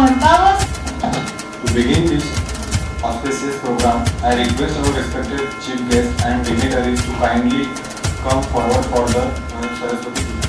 from Empowers. To begin this auspicious program, I request our respected chief guests and dignitaries to kindly come forward for the Saraswati Puja.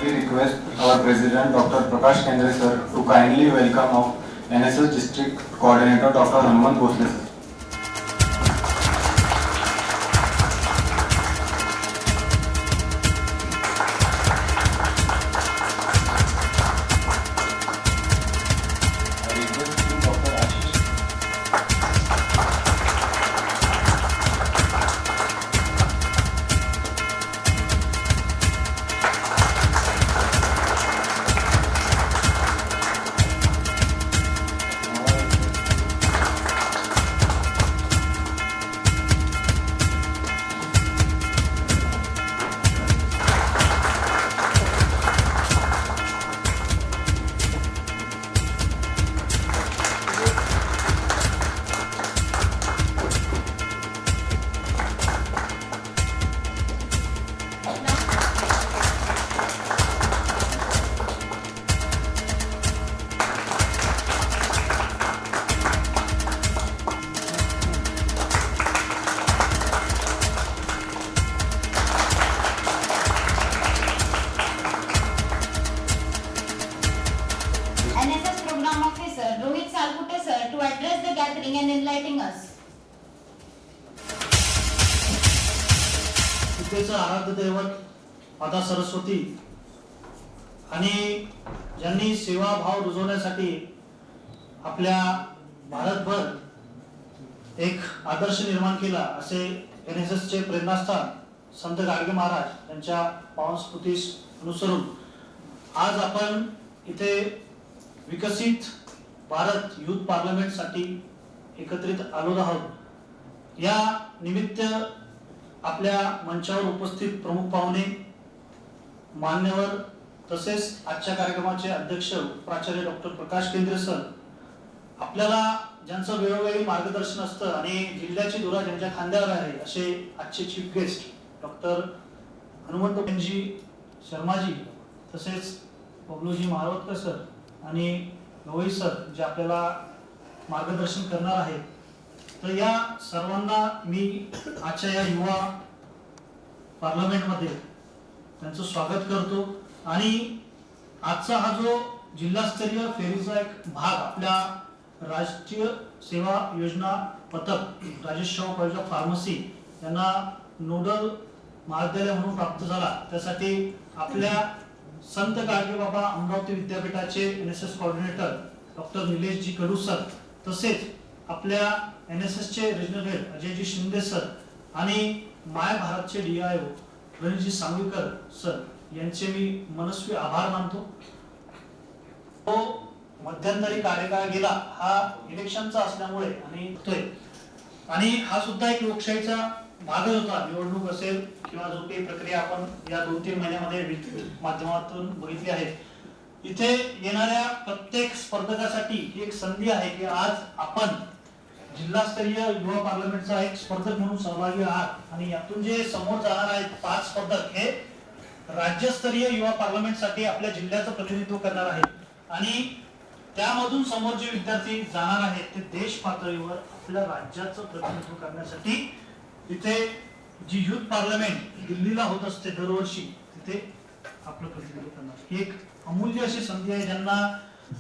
Request our President Dr. Prakash Kendre sir to kindly welcome our NSS District Coordinator Dr. Hanumant Bhosle sir. I request Dr. Ashish. NSS Program Officer Rohit Salkute sir to address the gathering and enlightening us. विद्येचं आराध्य दैवत माता सरस्वती आणि ज्यांनी सेवाभाव रुजवण्यासाठी आपल्या भारतभर एक आदर्श निर्माण केला असे NSS चे प्रेरणास्थान संत गाडगे महाराज यांच्या पावन स्फूर्तीस अनुसरून आज आपण इथे विकसित भारत युथ पार्लमेंट साठी एकत्रित आलो आहोत। या निमित्त आपल्या मंचावर उपस्थित प्रमुख पाहुणे मान्यवर तसेच आजच्या कार्यक्रमाचे अध्यक्ष प्राचार्य डॉक्टर प्रकाश केंद्रे सर, आपल्याला ज्यांचं वेळोवेळी मार्गदर्शन असतं आणि जिल्ह्याची धुरा ज्यांच्या खांद्यावर आहे असे आजचे चीफ गेस्ट डॉक्टर हनुमंतजी शर्माजी, तसेच बबलूजी मारवतकर सर आणि गवई सर जे आपल्याला मार्गदर्शन करणार आहेत। तर या सर्वांना मी आजच्या या युवा पार्लमेंट मध्ये त्यांचं स्वागत करतो आणि आजचा हा जो जिल्हास्तरीय फेरीचा एक भाग आपल्या राष्ट्रीय सेवा योजना पथक Rajesh Shahu college of pharmacy यांना नोडल महाविद्यालय म्हणून प्राप्त झाला, त्यासाठी आपल्या संत गाडगेबाबा अमरावती विद्यापीठाचे NSS कोऑर्डिनेटर डॉक्टर निलेशजी कडू सर, तसेच आपल्या NSS चे regional head Ajayji Shinde sir आणि माय भारतचे DIO रणजी सांगवीकर सर यांचे मी मनस्वी आभार मानतो। तो मध्यंतरी कार्यकाळ गेला हा इलेक्शनचा असल्यामुळे आणि हा सुद्धा एक लोकशाहीचा भागच होता. निवडणूक असेल किंवा जो काही प्रक्रिया आपण या 2-3 महिन्यामध्ये माध्यमातून बघितली आहे, इथे येणाऱ्या प्रत्येक स्पर्धकासाठी ही एक संधी आहे की आज आपण जिल्हास्तरीय युवा पार्लमेंटचा एक स्पर्धक म्हणून सहभागी आहात आणि यातून जे समोर जाणार आहेत 5 स्पर्धक हे राज्यस्तरीय युवा पार्लमेंटसाठी आपल्या जिल्ह्याचं प्रतिनिधित्व करणार आहेत आणि त्यामधून समोर जे विद्यार्थी जाणार आहेत ते देश पातळीवर आपल्या राज्याचं प्रतिनिधित्व करण्यासाठी तिथे जी युथ पार्लमेंट दिल्लीला होत असते दरवर्षी, तिथे आपलं प्रतिनिधित्व करणार. ही एक अमूल्य अशी संधी आहे. ज्यांना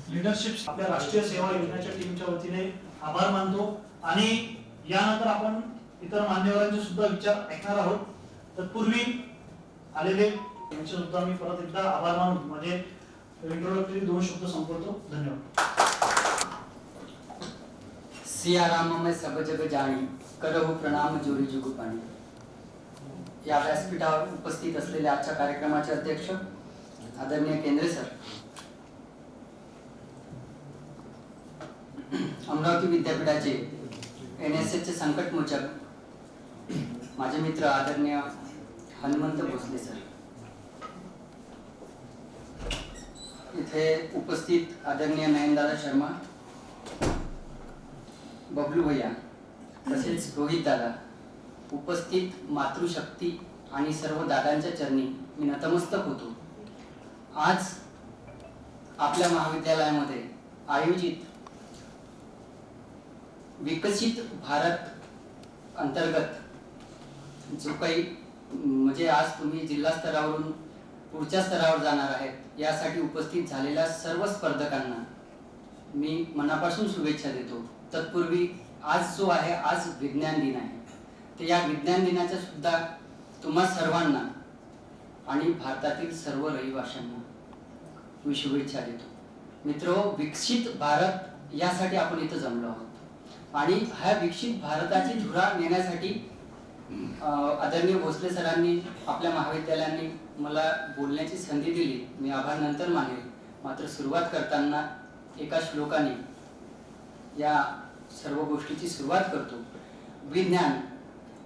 लीडरशिप आपल्या राष्ट्रीय सेवा योजनेच्या टीमच्या वतीने आभार मानतो आणि यानंतर आपण इतर मान्यवरांचे सुद्धा विचार ऐकणार आहोत. तत्पूर्वी आलेले यांचे सुद्धा मी परत एकदा आभार मानून म्हणजे इंट्रोडक्टरी 2 शब्द संपवतो. धन्यवाद. सिया राम मैं सब जग जाणी करहु प्रणाम जोरी जुगु पाणी. या व्यासपीठावर उपस्थित असलेले आजच्या कार्यक्रमाचे अध्यक्ष आदरणीय केंद्रे सर, अमरावती विद्यापीठाचे NSS चे संकटमोचक माझे मित्र आदरणीय हनुमंत भोसले सर, इथे उपस्थित आदरणीय नयनदादा शर्मा, बबलू भैया, तसेच रोहित दादा, उपस्थित मातृशक्ती आणि सर्व दादांच्या चरणी मी नतमस्तक होतो. आज आपल्या महाविद्यालयामध्ये आयोजित विकसित भारत अंतर्गत जो काही म्हणजे आज तुम्ही जिल्हा स्तरावरून पुढच्या स्तरावर जाणार आहेत यासाठी उपस्थित झालेल्या सर्व स्पर्धकांना मी मनापासून शुभेच्छा देतो. तत्पूर्वी आज जो आहे, आज विज्ञान दिन आहे, तर या विज्ञान दिनाच्या सुद्धा तुम्हा सर्वांना आणि भारतातील सर्व रहिवाशांना मी शुभेच्छा देतो. मित्रो, विकसित भारत यासाठी आपण इथं जमलो आहोत आणि ह्या विकसित भारताची धुरा नेण्यासाठी आदरणीय भोसले सरांनी आपल्या महाविद्यालयांनी मला बोलण्याची संधी दिली. मी आभार नंतर मानेल, मात्र सुरुवात करताना एका श्लोकाने या सर्व गोष्टीची सुरुवात करतो. विज्ञान,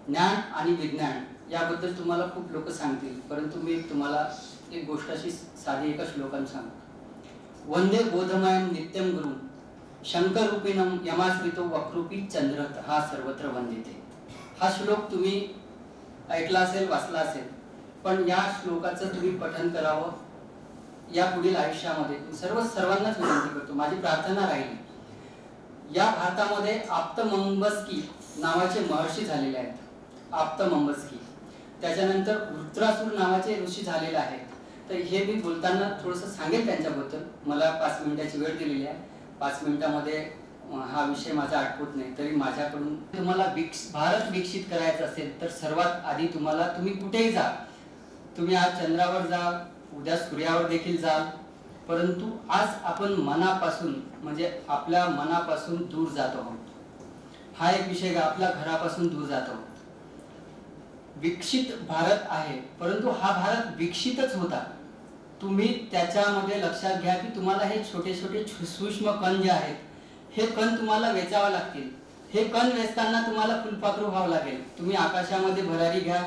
ज्ञान आणि विज्ञान याबद्दल तुम्हाला खूप लोक सांगतील, परंतु मी तुम्हाला एक गोष्ट अशी साधी एका श्लोकाने सांगतो. वंदे बोधमयं नित्यं गुरुं शंकर रूपिणं यमाश्रितो वक्रूपी चंद्रत हा सर्वत्र वंदिते. हा श्लोक तुम्ही ऐकला असेल, वाचला असेल, पण या श्लोकाचं तुम्ही पठण करावं या पुढील आयुष्यामध्ये. सर्वांनाच विनंती करतो, माझी प्रार्थना राहील. या भारतामध्ये आप्तमंबस्की नावाचे महर्षी झालेले आहेत. आप्तमंबस्की, त्याच्यानंतर वृत्रासुर नावाचे ऋषी झालेले आहेत. तर हे मी बोलताना थोडंसं सांगेल त्यांच्याबद्दल. मला 5 मिनिटाची वेळ दिलेली आहे. 5 मिनिटामध्ये हा विषय माझा आठवत नाही, तरी माझ्याकडून तुम्हाला भारत विकसित करायचा असेल तर सर्वात आधी तुम्ही कुठेही जा, तुम्ही आज चंद्रावर जा, उद्या सूर्यावर देखील जा, परंतु आज आपण मनापासून म्हणजे आपल्या मनापासून दूर जात आहोत. हा एक विषय का आपल्या घरापासून दूर जात आहोत. विकसित भारत आहे, परंतु हा भारत विकसितच होता. तुम्ही त्याच्यामध्ये लक्षात घ्या की तुम्हाला हे छोटे छोटे सूक्ष्म कण जे आहेत हे कण तुम्हाला वेचावे लागतील. हे कण वेचताना तुम्हाला फुलपाखरू व्हावं लागेल. तुम्ही आकाशामध्ये भरारी घ्या,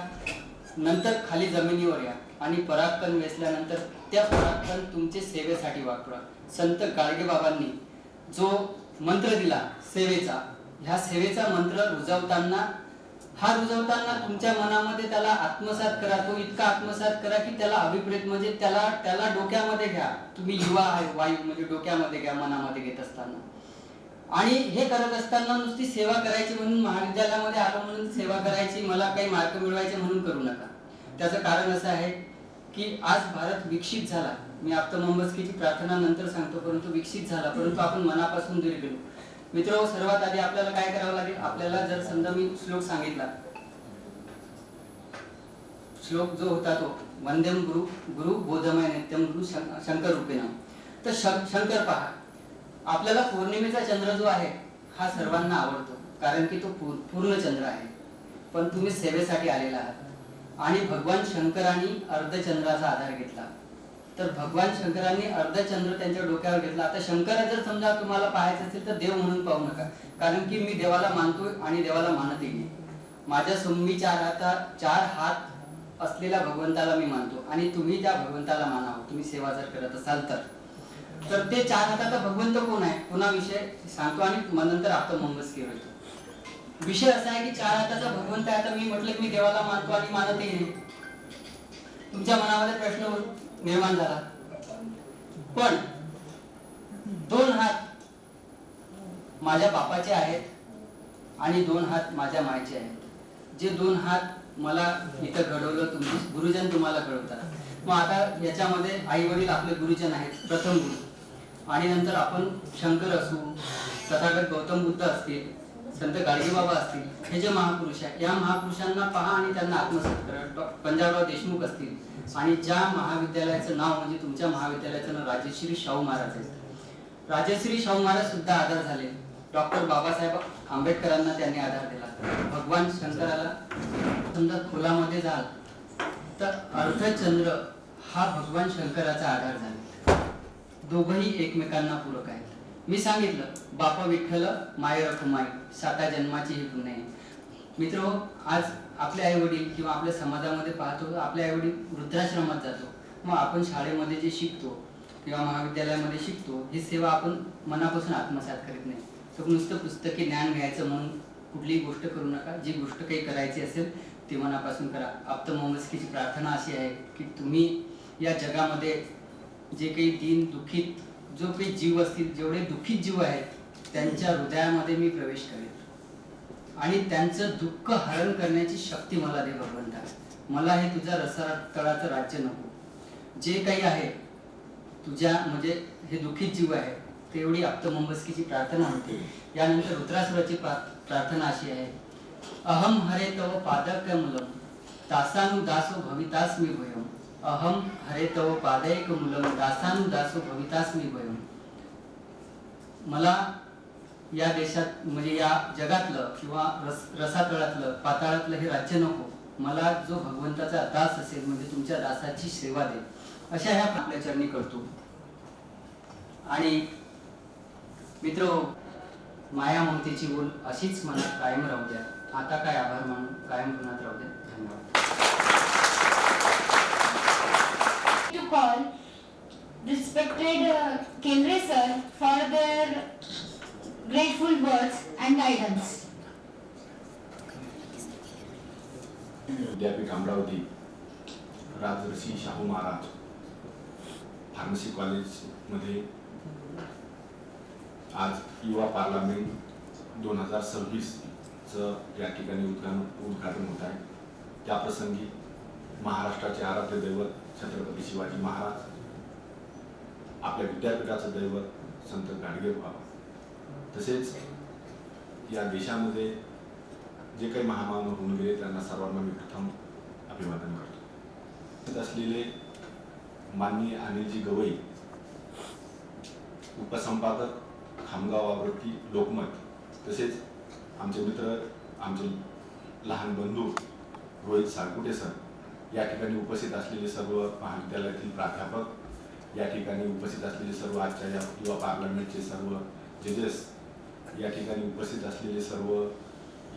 नंतर खाली जमिनीवर या आणि परागकण वेचल्यानंतर त्या परागकण तुमचे सेवेसाठी वापरा. संत गाडगे बाबांनी जो मंत्र दिला सेवेचा, ह्या सेवेचा मंत्र रुजवताना तुमच्या मनामध्ये त्याला आत्मसात करा. तो इतका आत्मसात करा की त्याला अभिप्रेत म्हणजे त्याला डोक्यामध्ये घ्या. तुम्ही युवा आहे, वायू म्हणजे डोक्यामध्ये घ्या मनामध्ये घेत असताना. आणि हे करत असताना नुसती सेवा करायची म्हणून महाविद्यालयामध्ये आलो म्हणून सेवा करायची, मला काही मार्क मिळवायचे म्हणून करू नका. त्याचं कारण असं आहे की आज भारत विकसित झाला. मी आप्तमंबस्कीची प्रार्थना नंतर सांगतो, परंतु विकसित झाला, परंतु आपण मनापासून दूर गेलो. मित्र, सर्वात आधी आपल्याला काय करावं लागेल? आपल्याला जर समजा मी श्लोक सांगितला, श्लोक जो होता तो वंदेम गुरु बोधमय नित्यम गुरु शंकर रूपेण. तर शंकर पहा, आपल्याला पौर्णिमेचा चंद्र जो आहे हा सर्वांना आवडतो, कारण की तो पूर्ण चंद्र आहे. पण तुम्ही सेवेसाठी आलेला आहात आणि भगवान शंकरांनी अर्धचंद्राचा आधार घेतला. तर भगवान शंकरांनी अर्धचंद्र त्यांच्या डोक्यावर घेतला. आता शंकर जर समजा तुम्हाला पाहायचं असेल तर देव म्हणून पाहू नका, कारण की मी देवाला मानतोय आणि देवाला मानतही नाही. माझ्या मी चार हात असलेल्या भगवंताला मी मानतो आणि तुम्ही त्या भगवंताला मानावं, तुम्ही सेवा जर करत असाल तर ते 4 हाताचा भगवंत कोण आहे, कोणाविषयी सांगतो आणि नंतर आपण मंगसकीर होतो. विषय असा आहे की 4 हाताचा भगवंत आहे. आता मी म्हटलं की मी देवाला मानतो आणि मानतही नाही, तुमच्या मनामध्ये प्रश्न निर्माण झाला. पण 2 हात माझ्या बापाचे आहेत आणि 2 हात माझ्या मायचे आहेत. जे 2 हात मला इथं घडवलं तुमचे गुरुजन तुम्हाला घडवतात. मग आता याच्यामध्ये आई वडील आपले गुरुजन आहेत, प्रथम गुरु, आणि नंतर आपण शंकर असू, तथागत गौतम बुद्ध असतील, संत गाडगेबाबा असतील, हे जे महापुरुष आहेत, या महापुरुषांना पहा आणि त्यांना आत्मसात करा. पंजाबराव देशमुख असतील, आणि ज्या महाविद्यालयाचं नाव म्हणजे तुमच्या महाविद्यालयाचं नाव राजश्री शाहू महाराज आहे. राजश्री शाहू महाराज सुद्धा आधार झाले. डॉक्टर बाबासाहेब आंबेडकरांना त्यांनी आधार दिला. भगवान शंकराला समजा खोलामध्ये जाल तर अर्धचंद्र हा भगवान शंकराचा आधार झाला. दोघंही एकमेकांना पूरक आहेत. मी सांगितलं बापा विठ्ठल माय रखुमाई, 7 जन्माची ही पुण्य आहे. मित्र, आज आपले आई वडील किंवा आपल्या समाजामध्ये पाहतो आपले आई वडील वृद्धाश्रमात जातो. मग आपण शाळेमध्ये जे शिकतो किंवा महाविद्यालयामध्ये शिकतो ही सेवा आपण मनापासून आत्मसात करीत नाही. तर नुसतं पुस्तकी ज्ञान घ्यायचं म्हणून कुठलीही गोष्ट करू नका. जी गोष्ट काही करायची असेल ती मनापासून करा. आप्त मोमस्कीची प्रार्थना अशी आहे की तुम्ही या जगामध्ये जे काही दीन दुःखित जो काही जीव असतील, जेवढे दुःखित जीव आहेत त्यांच्या हृदयामध्ये मी प्रवेश करेन आणि त्यांचं दुःख हरण करण्याची शक्ती मला दे भगवंता. मला हे तुझ्या रसातळाचं राज्य नको. जे काही आहे तुझ्या म्हणजे हे दुःखित जीव आहे तेवढी आप्त मोमस्कीची प्रार्थना होते. यानंतर रुद्रासुराची प्रार्थना अशी आहे, अहम हरे तव पादकमलम दासानुदासो भवितास्मि भयम. अहम हरे तव पादकमलम दासानुदासो भवितास्मि भयम. मला या देशात म्हणजे या जगातलं किंवा रसातळातलं पाताळातलं हे राज्य नको. मला जो भगवंताचा दास असेल म्हणजे तुमच्या दासाची सेवा दे. अशा ह्या आपल्या चरणी करतो. आणि मित्र, माया ममतेची ओल अशीच मनात कायम राहू द्या. आता काय आभार मानून कायम मनात राहू द्या. धन्यवाद. To call respected Kendre sir for their grateful words and guidance. विद्यापीठ अमरावती राजर्षी शाहू महाराज फार्मसी कॉलेजमध्ये आज युवा पार्लमेंट 2026चं या ठिकाणी उद्घाटन होत आहे. त्याप्रसंगी महाराष्ट्राचे आराध्य दैवत छत्रपती शिवाजी महाराज, आपल्या विद्यापीठाचं दैवत संत गाडगेबाबा, तसेच या देशामध्ये जे काही महामानव होऊन गेले त्यांना सर्वांना मी प्रथम अभिवादन करतो. असलेले माननीय अनिलजी गवई, उपसंपादक खामगाव आवृत्ती लोकमत, तसेच आमचे मित्र, आमचे लहान बंधू रोहित साळकुटे सर, या ठिकाणी उपस्थित असलेले सर्व महाविद्यालयातील प्राध्यापक, या ठिकाणी उपस्थित असलेले सर्व आजच्या या युवा पार्लमेंटचे सर्व जजेस, या ठिकाणी उपस्थित असलेले सर्व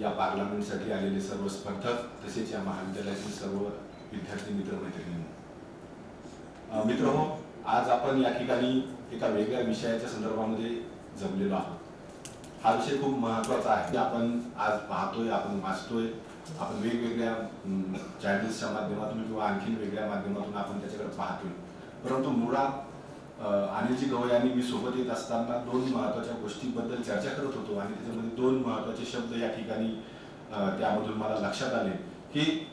या पार्लमेंटसाठी आलेले सर्व स्पर्धक, तसेच या महाविद्यालयातील सर्व विद्यार्थी मित्रमैत्रिणी. मित्रहो, आज आपण या ठिकाणी एका वेगळ्या विषयाच्या संदर्भामध्ये जमलेलो आहोत. हा विषय खूप महत्त्वाचा आहे. आपण आज पाहतोय, आपण वाचतोय, आपण वेगवेगळ्या चॅनल्सच्या माध्यमातून किंवा आणखीन वेगळ्या माध्यमातून आपण त्याच्याकडे पाहतोय. परंतु मुळात अनिलजी गवई आणि मी सोबत येत असताना 2 महत्त्वाच्या गोष्टींबद्दल चर्चा करत होतो आणि त्याच्यामध्ये 2 महत्त्वाचे शब्द या ठिकाणी त्यामधून मला लक्षात आले की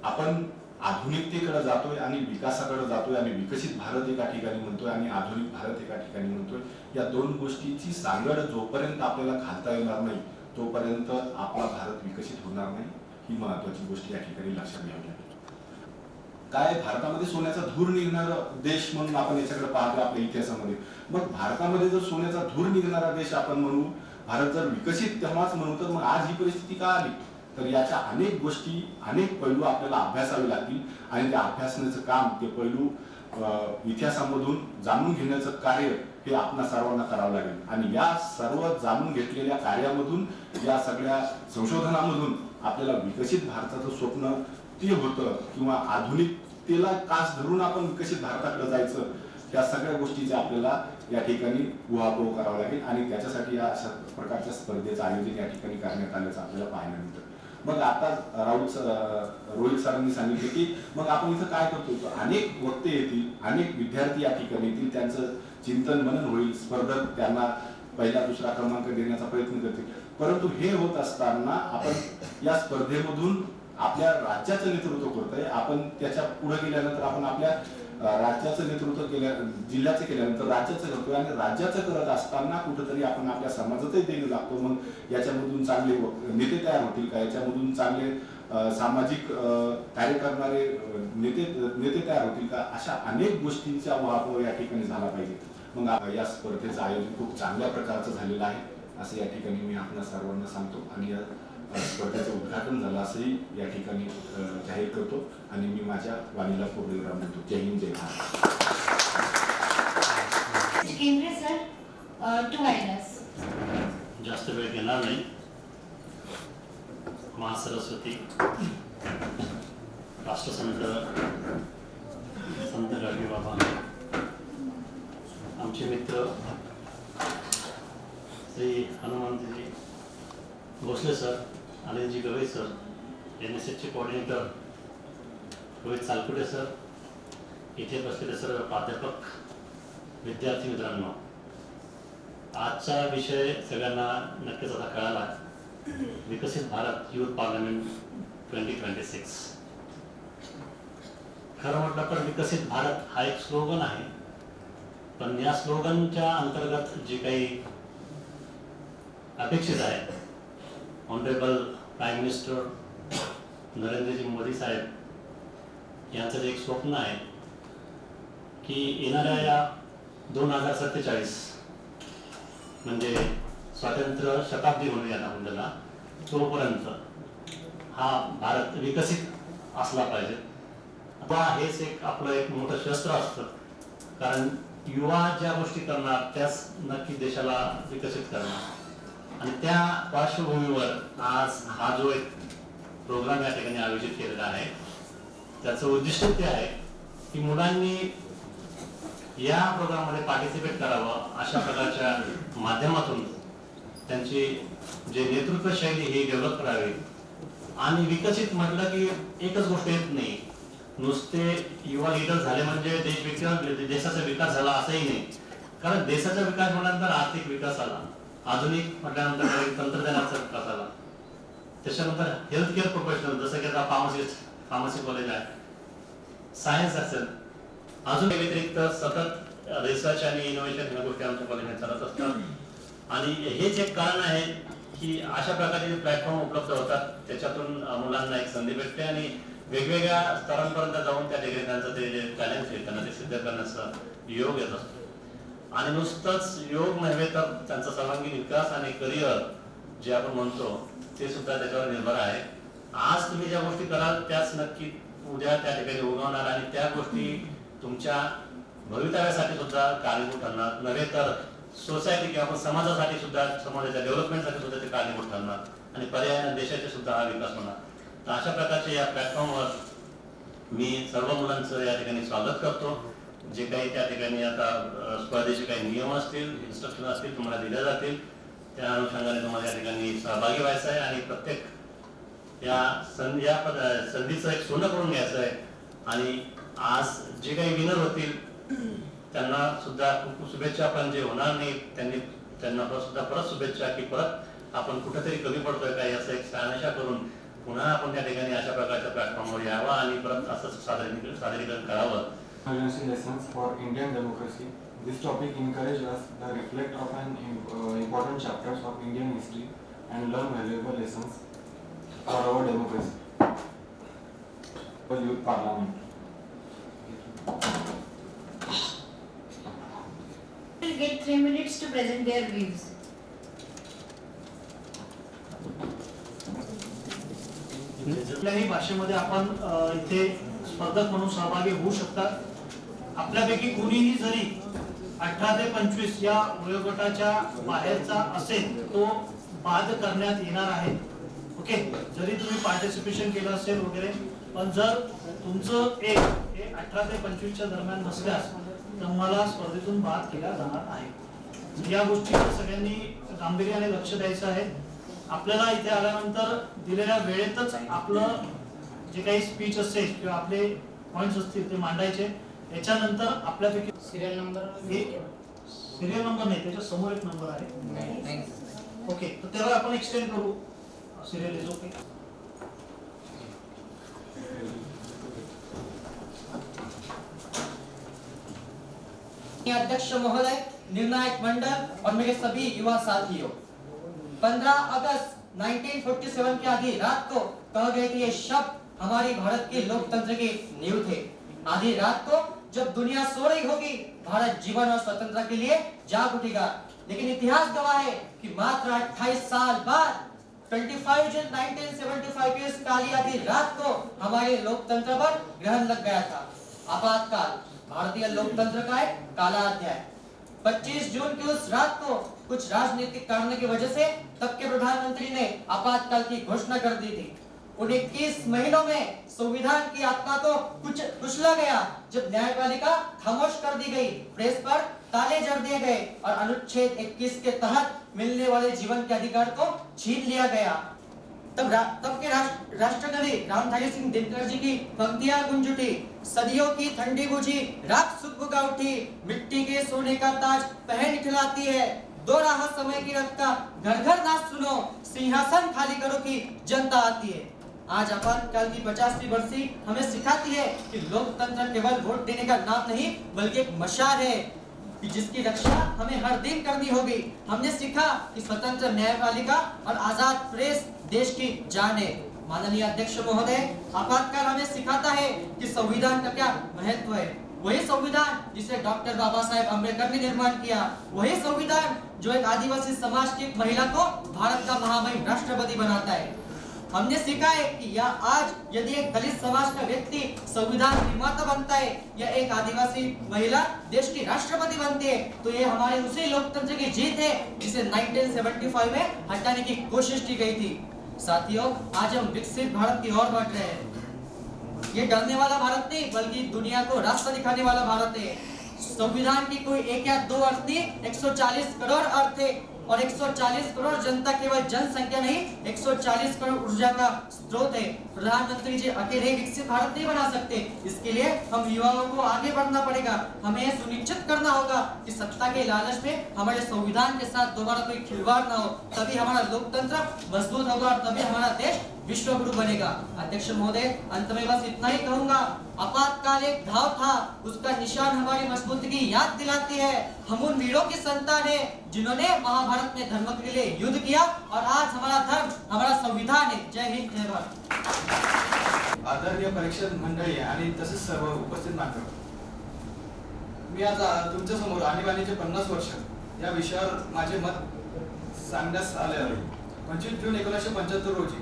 आपण आधुनिकतेकडे जातोय आणि विकासाकडे जातोय आणि विकसित भारत एका ठिकाणी म्हणतोय आणि आधुनिक भारत एका ठिकाणी म्हणतोय. या 2 गोष्टींची सांगड जोपर्यंत आपल्याला घालता येणार नाही तोपर्यंत आपला भारत विकसित होणार नाही. ही महत्त्वाची गोष्ट या ठिकाणी लक्षात घ्यावी लागेल. काय भारतामध्ये सोन्याचा धूर निघणारा देश म्हणून आपण याच्याकडे पाहतो आपल्या इतिहासामध्ये. मग भारतामध्ये जर सोन्याचा धूर निघणारा देश आपण म्हणू, भारत जर विकसित तेव्हाच म्हणू, तर मग आज ही परिस्थिती का आली? तर याच्या अनेक गोष्टी, अनेक पैलू आपल्याला अभ्यासावे लागतील आणि त्या अभ्यासण्याचं काम, ते पैलू इतिहासामधून जाणून घेण्याचं कार्य हे आपणा सर्वांना करावं लागेल. आणि या सर्व जाणून घेतलेल्या कार्यामधून, या सगळ्या संशोधनामधून आपल्याला विकसित भारताचं स्वप्न ते होतं किंवा आधुनिकतेला कास धरून आपण विकसित भारताकडे जायचं, या सगळ्या गोष्टीचे आपल्याला या ठिकाणी उहापोह करावा लागेल. आणि त्याच्यासाठी या अशा प्रकारच्या स्पर्धेचं आयोजन या ठिकाणी करण्यात आल्याचं आपल्याला पाहायला मिळतं. मग आता रोहित सरांनी सांगितले की मग आपण इथं काय करतो, अनेक वक्ते येतील, अनेक विद्यार्थी या ठिकाणी येतील, त्यांचं चिंतन मनन होईल, स्पर्धक त्यांना पहिला दुसरा क्रमांक देण्याचा प्रयत्न करतील. परंतु हे होत असताना आपण या स्पर्धेमधून आपल्या राज्याचं नेतृत्व करतोय. आपण त्याच्या पुढे गेल्यानंतर आपण आपल्या राज्याचं नेतृत्व जिल्ह्याचं केल्यानंतर राज्याचं करतोय. आणि राज्याचं करत असताना कुठेतरी आपण आपल्या समाजातही देणं लागतो. मग याच्यामधून चांगले नेते तयार होतील का, याच्यामधून चांगले सामाजिक कार्य करणारे नेते तयार होतील का, अशा अनेक गोष्टींचा वापर या ठिकाणी झाला पाहिजे. मग या स्पर्धेचं आयोजन खूप चांगल्या प्रकारचं झालेलं आहे असं या ठिकाणी मी आपल्या सर्वांना सांगतो. आणि या स्पर्धेचं उद्घाटन झालं असंही या ठिकाणी जाहीर करतो. आणि मी माझ्या वाणीला पूर्णविराम देतो. जय हिंद, जय महाराष्ट्र. केंद्रे सर टू गाईड अस. जास्त वेळ घेणार नाही. महासरस्वती, राष्ट्रसंत संत गाडगेबाबा, आमचे मित्र श्री हनुमंतजी भोसले सर, अनिलजी गवई सर, NSSचे कोऑर्डिनेटर रोहित सालकुटे सर, इथे बसलेले सर्व प्राध्यापक, विद्यार्थी मित्रांनो, आजचा विषय सगळ्यांना नक्कीच आता कळाला. विकसित भारत युथ पार्लमेंट 2026. खरं म्हटलं तर विकसित भारत हा एक स्लोगन आहे, पण या स्लोगनच्या अंतर्गत जे काही अपेक्षित आहे, honourable prime minister Narendraji Modi साहेब यांचं जे एक स्वप्न आहे की येणाऱ्या या 2047 म्हणजे स्वातंत्र्य शताब्दी म्हणूयात आपण त्याला, तोपर्यंत हा भारत विकसित असला पाहिजे. आता हेच एक आपलं एक मोठं शस्त्र असतं, कारण युवा ज्या गोष्टी करणार त्याच नक्की देशाला विकसित करणार. आणि त्या पार्श्वभूमीवर आज हा जो एक प्रोग्राम या ठिकाणी आयोजित केलेला आहे, त्याचं उद्दिष्ट ते आहे की मुलांनी या प्रोग्राममध्ये पार्टिसिपेट करावं, अशा प्रकारच्या माध्यमातून त्यांची जे नेतृत्व शैली ही डेव्हलप करावी. आणि विकसित म्हटलं की एकच गोष्ट येत नाही, नुसते युवा लीडर झाले म्हणजे देशाचा विकास झाला असंही नाही. कारण देशाचा विकास म्हटल्यानंतर आर्थिक विकास आला, आधुनिक म्हटल्यानंतर तंत्रज्ञानाचा विकास आला, त्याच्यानंतर हेल्थकेअर प्रोफेशनल जसं की आता फार्मसी कॉलेज आहे, सायन्स असेल, अजून व्यतिरिक्त सतत रिसर्च आणि इनोव्हेशन ह्या गोष्टी आमच्या कॉलेजमध्ये चालत असतात. आणि हेच एक कारण आहे की अशा प्रकारचे प्लॅटफॉर्म उपलब्ध होतात, त्याच्यातून मुलांना एक संधी भेटते आणि वेगवेगळ्या स्तरांपर्यंत जाऊन त्या ठिकाणी त्यांचं ते जे टॅलेंट आहे त्यांना ते सिद्ध करण्याचा योग येत असतो. आणि नुसतंच योग नव्हे तर त्यांचा सर्वांगीण विकास आणि करिअर जे आपण म्हणतो ते सुद्धा त्याच्यावर निर्भर आहे. आज तुम्ही ज्या गोष्टी कराल त्याच नक्की उद्या त्या ठिकाणी उगवणार आणि त्या गोष्टी तुमच्या भवितव्यासाठी सुद्धा कारणीभूत ठरणार, नव्हे तर सोसायटी किंवा समाजासाठी सुद्धा, समाजाच्या डेव्हलपमेंटसाठी सुद्धा ते कारणीभूत ठरणार आणि पर्यायाने देशाचे सुद्धा हा विकास होणार. तर अशा प्रकारच्या या प्लॅटफॉर्मवर मी सर्व मुलांचं या ठिकाणी स्वागत करतो. जे काही त्या ठिकाणी आता स्पर्धेचे काही नियम असतील, इन्स्ट्रक्शन असतील तुम्हाला दिले जातील, त्या अनुषंगाने तुम्हाला या ठिकाणी सहभागी व्हायचं आहे आणि प्रत्येक या संधीचं एक सोनं करून घ्यायचं आहे. आणि आज जे काही विनर होतील त्यांना सुद्धा खूप खूप शुभेच्छा. पण जे होणार नाही त्यांना सुद्धा परत शुभेच्छा की परत आपण कुठेतरी कमी पडतोय का याचं एक शहानिशा करून पुन्हा आपण त्या ठिकाणी अशा प्रकारच्या प्लॅटफॉर्मवर यावं आणि परत असंच सादरीकरण करावं. Emergency lessons for Indian democracy. This topic encourages us to reflect on important chapters of Indian history and learn valuable lessons for our democracy. For Youth Parliament. Will get 3 minutes to present their views. कुठल्याही भाषेमध्ये आपण इथे स्पर्धक म्हणून सहभागी होऊ शकतात. आपल्यापैकी कोणीही जरी 18 ते 25 या वयोगटाच्या बाहेरचा असेल तो बाद करण्यात येणार आहे. ओके, जरी तुम्ही पार्टिसिपेशन केलं असेल वगैरे, पण जर तुमचं एज हे 18 ते 25च्या दरम्यान नसल्यास तुम्हाला स्पर्धेतून बाद केला जाणार आहे. या गोष्टीवर सगळ्यांनी गांभीर्याने लक्ष द्यायचं आहे. आपल्याला इथे आल्यानंतर दिलेल्या वेळेतच आपलं जे काही स्पीच असेल किंवा आपले पॉइंट्स असतील ते मांडायचे. याच्यानंतर आपल्यापैकी सिरियल नंबर सिरियल नंबर नाही, त्याच्या समोर एक नंबर आहे. ओके, तर त्याला आपण एक्सटेंड करू. Serial is okay. अध्यक्ष महोदय, निर्णायक मंडल और मेरे सभी युवा साथियों, 15 अगस्त 1947 के आधी रात को कह गए थे ये शब्द हमारी भारत के लोकतंत्र की नींव थे. आधी रात को जब दुनिया सो रही होगी, भारत जीवन और स्वतंत्रता के लिए जाग उठेगा. लेकिन इतिहास गवाह है कि मात्र 28 साल बाद 25 जून 1975 की इस काली आधी रात को हमारे लोकतंत्र पर ग्रहण लग गया था. आपातकाल भारतीय लोकतंत्र का एक काला अध्याय. 25 जून की उस रात को कुछ राजनीतिक कारणों की वजह से तब के प्रधानमंत्री ने आपातकाल की घोषणा कर दी थी. उन 21 महीनों में संविधान की आत्मा को कुचला गया जब न्यायपालिका खामोश कर दी गई, प्रेस पर ताले जड़ दिए गए और अनुच्छेद 21 के तहत मिलने वाले जीवन के अधिकार को छीन लिया गया. तब के राष्ट्रकवि रामधारी सिंह दिनकर जी की पंक्तियां गूंज उठी. सदियों की ठंडी बुझी रात सुबह उठी, मिट्टी के सोने का ताज पहन खिलाती है. दो राह समय की रथ का घर घर नाच सुनो, सिंहासन खाली करो की जनता आती है. आज आपातकाल की 50वीं बरसी हमें सिखाती है कि लोकतंत्र केवल वोट देने का नाम नहीं बल्कि एक मशाल है कि जिसकी रक्षा हमें हर दिन करनी होगी. हमने सीखा कि स्वतंत्र न्यायपालिका और आजाद प्रेस देश की जान है. माननीय अध्यक्ष महोदय, आपातकाल हमें सिखाता है कि संविधान का क्या महत्व है. वही संविधान जिसे डॉक्टर बाबा साहेब अम्बेडकर ने निर्माण किया, वही संविधान जो एक आदिवासी समाज की एक महिला को भारत का महामहिम राष्ट्रपति बनाता है. हमने सीखा है कि यह आज यदि एक दलित समाज का व्यक्ति संविधान निर्माता बनता है या एक आदिवासी महिला देश की राष्ट्रपति बनती है तो ये हमारे उसी लोकतंत्र की जीत है जिसे 1975 में हटाने की कोशिश की गई थी. साथियों, आज हम विकसित भारत की ओर बढ़ रहे हैं. ये डरने वाला भारत नहीं बल्कि दुनिया को रास्ता दिखाने वाला भारत है. संविधान की कोई एक या दो अर्थ नहीं, 140 करोड़ अर्थ है और 140 करोड़ जनता केवल जनसंख्या नहीं, 140 करोड़ ऊर्जा का स्रोत है. प्रधानमंत्री जी अकेले विकसित भारत नहीं बना सकते. इसके लिए हम युवाओं को आगे बढ़ना पड़ेगा. हमें यह सुनिश्चित करना होगा कि सत्ता के लालच में हमारे संविधान के साथ दोबारा कोई खिलवाड़ ना हो. तभी हमारा लोकतंत्र मजबूत होगा और तभी हमारा देश विश्व गुरु बनेगा. अध्यक्ष महोदय, अंत में बस इतना ही कहूंगा, आपातकाल एक घाव था, उसका निशान हमारी मजबूती की याद दिलाती है. हम उन वीरों की संतान है जिन्होंने महाभारत में धर्म के लिए युद्ध किया और आज हमारा धर्म हमारा संविधान है. जय हिंद, जय भारत. आदरणीय परीक्षक मंडळी आणि तसेच सर्व उपस्थित नागरिक, मी आज तुमच्या समोर आणीबाणीचे 50 वर्ष या विषयावर माझे मत सांगण्यास आले आहे. 25 जून 1975 रोजी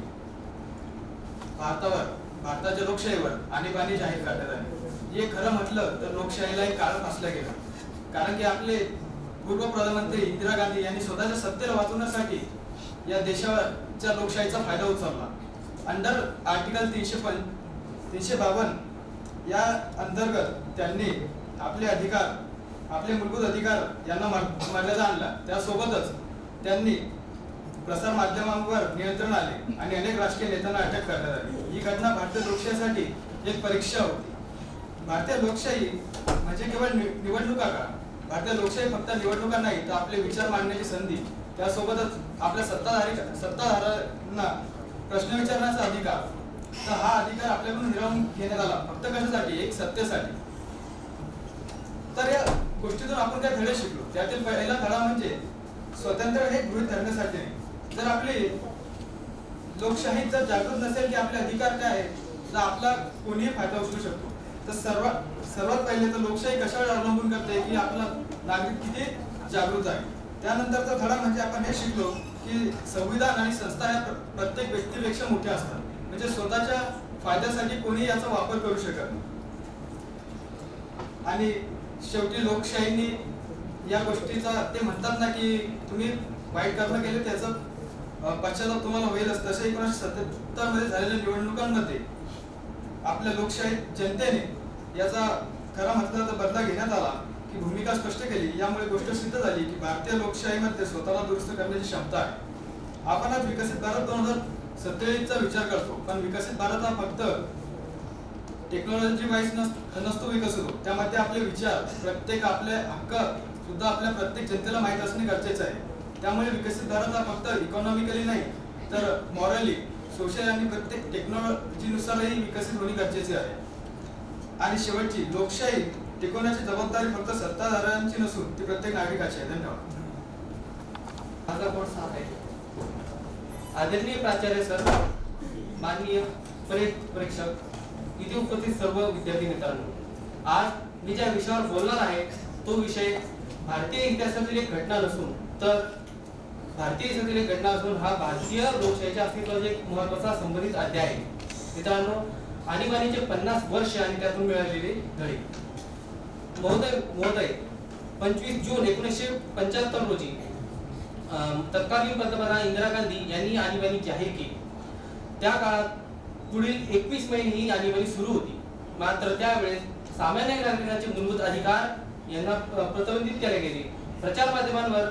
भारताच्या लोकशाहीवर आणीबाणी जाहीर करण्यात आली. हे खरं म्हटलं तर लोकशाहीला एक काळ फासला गेला, कारण की आपले पूर्व प्रधानमंत्री इंदिरा गांधी यांनी स्वतःच्या सत्तेला वाचवण्यासाठी या देशाच्या लोकशाहीचा फायदा उचलला. अंडर आर्टिकल 352 या अंतर्गत त्यांनी आपले मूलभूत अधिकार यांना मर्यादा आणला. त्यासोबतच त्यांनी प्रसार माध्यमांवर नियंत्रण आले आणि अनेक राजकीय नेत्यांना अटक करण्यात आली. ही घटना भारतीय लोकशाहीसाठी एक परीक्षा होती. भारतीय लोकशाही म्हणजे केवळ निवडणुका का? भारतीय लोकशाही फक्त निवडणुका नाही तर आपले विचार मांडण्याची संधी, त्यासोबतच आपल्या सत्ताधाऱ्यांना प्रश्न विचारण्याचा अधिकार. तर हा अधिकार आपल्याकडून हिरावून घेण्यात आला फक्त कशासाठी? एक सत्तेसाठी. तर या गोष्टीतून आपण काय धडे शिकलो? त्यातील पहिला धडा म्हणजे स्वतंत्र हे गृहीत धरण्यासाठी नाही. जर आपली लोकशाही जर जागृत नसेल की आपले अधिकार काय आहे, तर आपला कोणीही फायदा उचलू शकतो. तर सर्वात पहिले तर लोकशाही कशावर अवलंबून करते की आपला नागरिक किती जागृत आहे. त्यानंतरचा धडा म्हणजे आपण हे शिकलो की संविधान आणि संस्था या प्रत्येक व्यक्तीपेक्षा मोठ्या असतात. म्हणजे स्वतःच्या फायद्यासाठी कोणी याचा वापर करू शकत नाही. आणि शेवटी लोकशाहीने या गोष्टीचा ते म्हणतात ना की तुम्ही वाईट कर्म केले त्याचं पश्चाताप तुम्हाला होईलच. तसे 1977 मध्ये झालेल्या निवडणुकांमध्ये आपल्या लोकशाहीत जनतेने याचा खरा म्हटलं तर बदला घेण्यात आला की भूमिका स्पष्ट केली. यामुळे गोष्ट सिद्ध झाली की भारतीय लोकशाहीमध्ये स्वतःला दुरुस्त करण्याची क्षमता आहे. आपण आज विकसित भारत 2047चा विचार करतो, पण विकसित भारत हा फक्त टेक्नॉलॉजी वाईज नसतो विकसित होतो. त्यामध्ये आपले विचार, प्रत्येक आपले हक्क सुद्धा आपल्या प्रत्येक जनतेला माहीत असणे गरजेचं आहे. त्यामुळे विकसित भारत हा फक्त इकॉनॉमिकली नाही तर मॉरली, सोशल आणि प्रत्येक टेक्नॉलॉजीनुसारही विकसित होणे गरजेचे आहे. आणि शेवटची, लोकशाही टिकवण्याची जबाबदारी फक्त सत्ताधाऱ्यांची नसून ती प्रत्येक नागरिकाची आहे. धन्यवाद. माझा कोर्स हा आहे. आदरणीय प्राचार्य सर, माननीय परीक्षक, इथे उपस्थित सर्व विद्यार्थी मित्रांनो, आज मी ज्या विषयावर बोलणार आहे तो विषय भारतीय इतिहासातील एक घटना नसून तर भारतीय इतिहासातील एक घटना असून हा भारतीय लोकशाहीच्या अस्तित्वाचा एक महत्त्वाचा संबंधित अध्याय आहे. मित्रांनो, आणीबाणीचे 50 वर्ष आणि त्यातून मिळालेले धडे. महोदय 25 जून 1975 रोजी तत्कालीन पंतप्रधान इंदिरा गांधी यांनी आणीबाणी जाहीर केली. त्या काळात पुढील 21 महिने ही आणीबाणी सुरू होती. मात्र त्यावेळेस सामान्य नागरिकांचे मूलभूत अधिकार यांना प्रतिबंधित केले गेले. प्रचार माध्यमांवर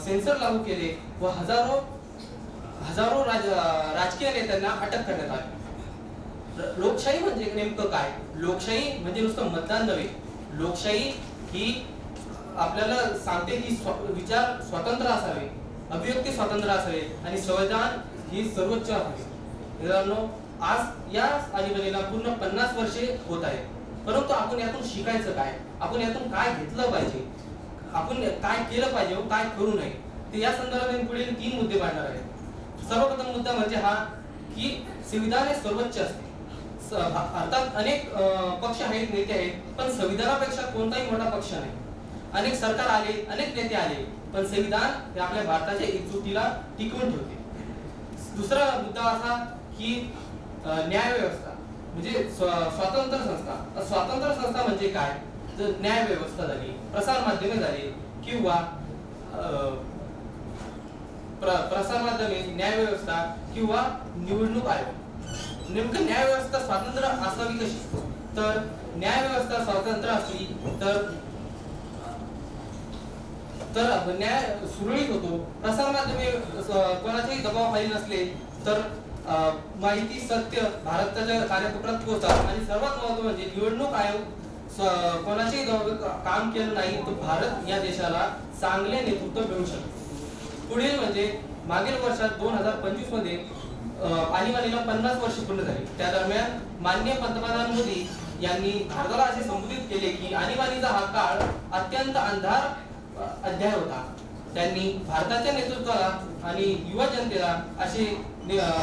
सेन्सर लागू केले व हजारो राजकीय नेत्यांना अटक करण्यात आली. लोकशाही म्हणजे नेमकं काय? लोकशाही म्हणजे नुसतं मतदान नव्हे. लोकशाही ही आपल्याला सांगते की विचार स्वतंत्र असावे, अभिव्यक्ती स्वतंत्र असावे आणि संविधान ही सर्वोच्च आहे. मित्रांनो, आज या आणीबाणीला पूर्ण 50 वर्षे होत आहेत. परंतु आपण यातून शिकायचं काय? आपण यातून काय घेतलं पाहिजे? आपण काय केलं पाहिजे व काय करू नये? ते या संदर्भात पुढील 3 मुद्दे मांडणार आहेत. सर्वप्रथम मुद्दा म्हणजे हा की संविधान हे सर्वोच्च असते. अर्थात अनेक पक्ष आहेत, नेते आहेत, पण संविधानापेक्षा कोणताही मोठा पक्ष नाही. अनेक सरकार आले, अनेक नेते आले, पण संविधान हे आपल्या भारताच्या एकजुटीला टिकवून ठेवते. दुसरा मुद्दा असा की न्याय व्यवस्था म्हणजे स्वतंत्र संस्था. स्वतंत्र संस्था म्हणजे काय? जर न्याय व्यवस्था झाली, प्रसार माध्यमे झाली किंवा प्रसार माध्यमे, न्याय व्यवस्था किंवा निवडणूक आयोग. नेमकं न्याय व्यवस्था स्वतंत्र असावी कशी? तर न्याय व्यवस्था स्वतंत्र असली तर न्याय सुरळीत होतो. प्रसार माध्यमे कोणाच्याही दबावाखाली नसले तर माहिती, सत्य भारताच्या कार्यक्षेत्रात पोहोचतात. आणि सर्वात महत्त्वाचे म्हणजे निवडणूक आयोग कोणाच्याही काम केलं नाही तर भारत या देशाला चांगले नेतृत्व मिळू शकते. पुढील म्हणजे मागील वर्षात 2025 मध्ये आणीबाणीला 50 वर्ष पूर्ण झाली. त्या दरम्यान माननीय पंतप्रधान मोदी यांनी भारताला असे संबोधित केले की आणीबाणीचा हा काळ अत्यंत अंधार अध्याय होता. त्यांनी भारताच्या नेतृत्वाला आणि युवा जनतेला असे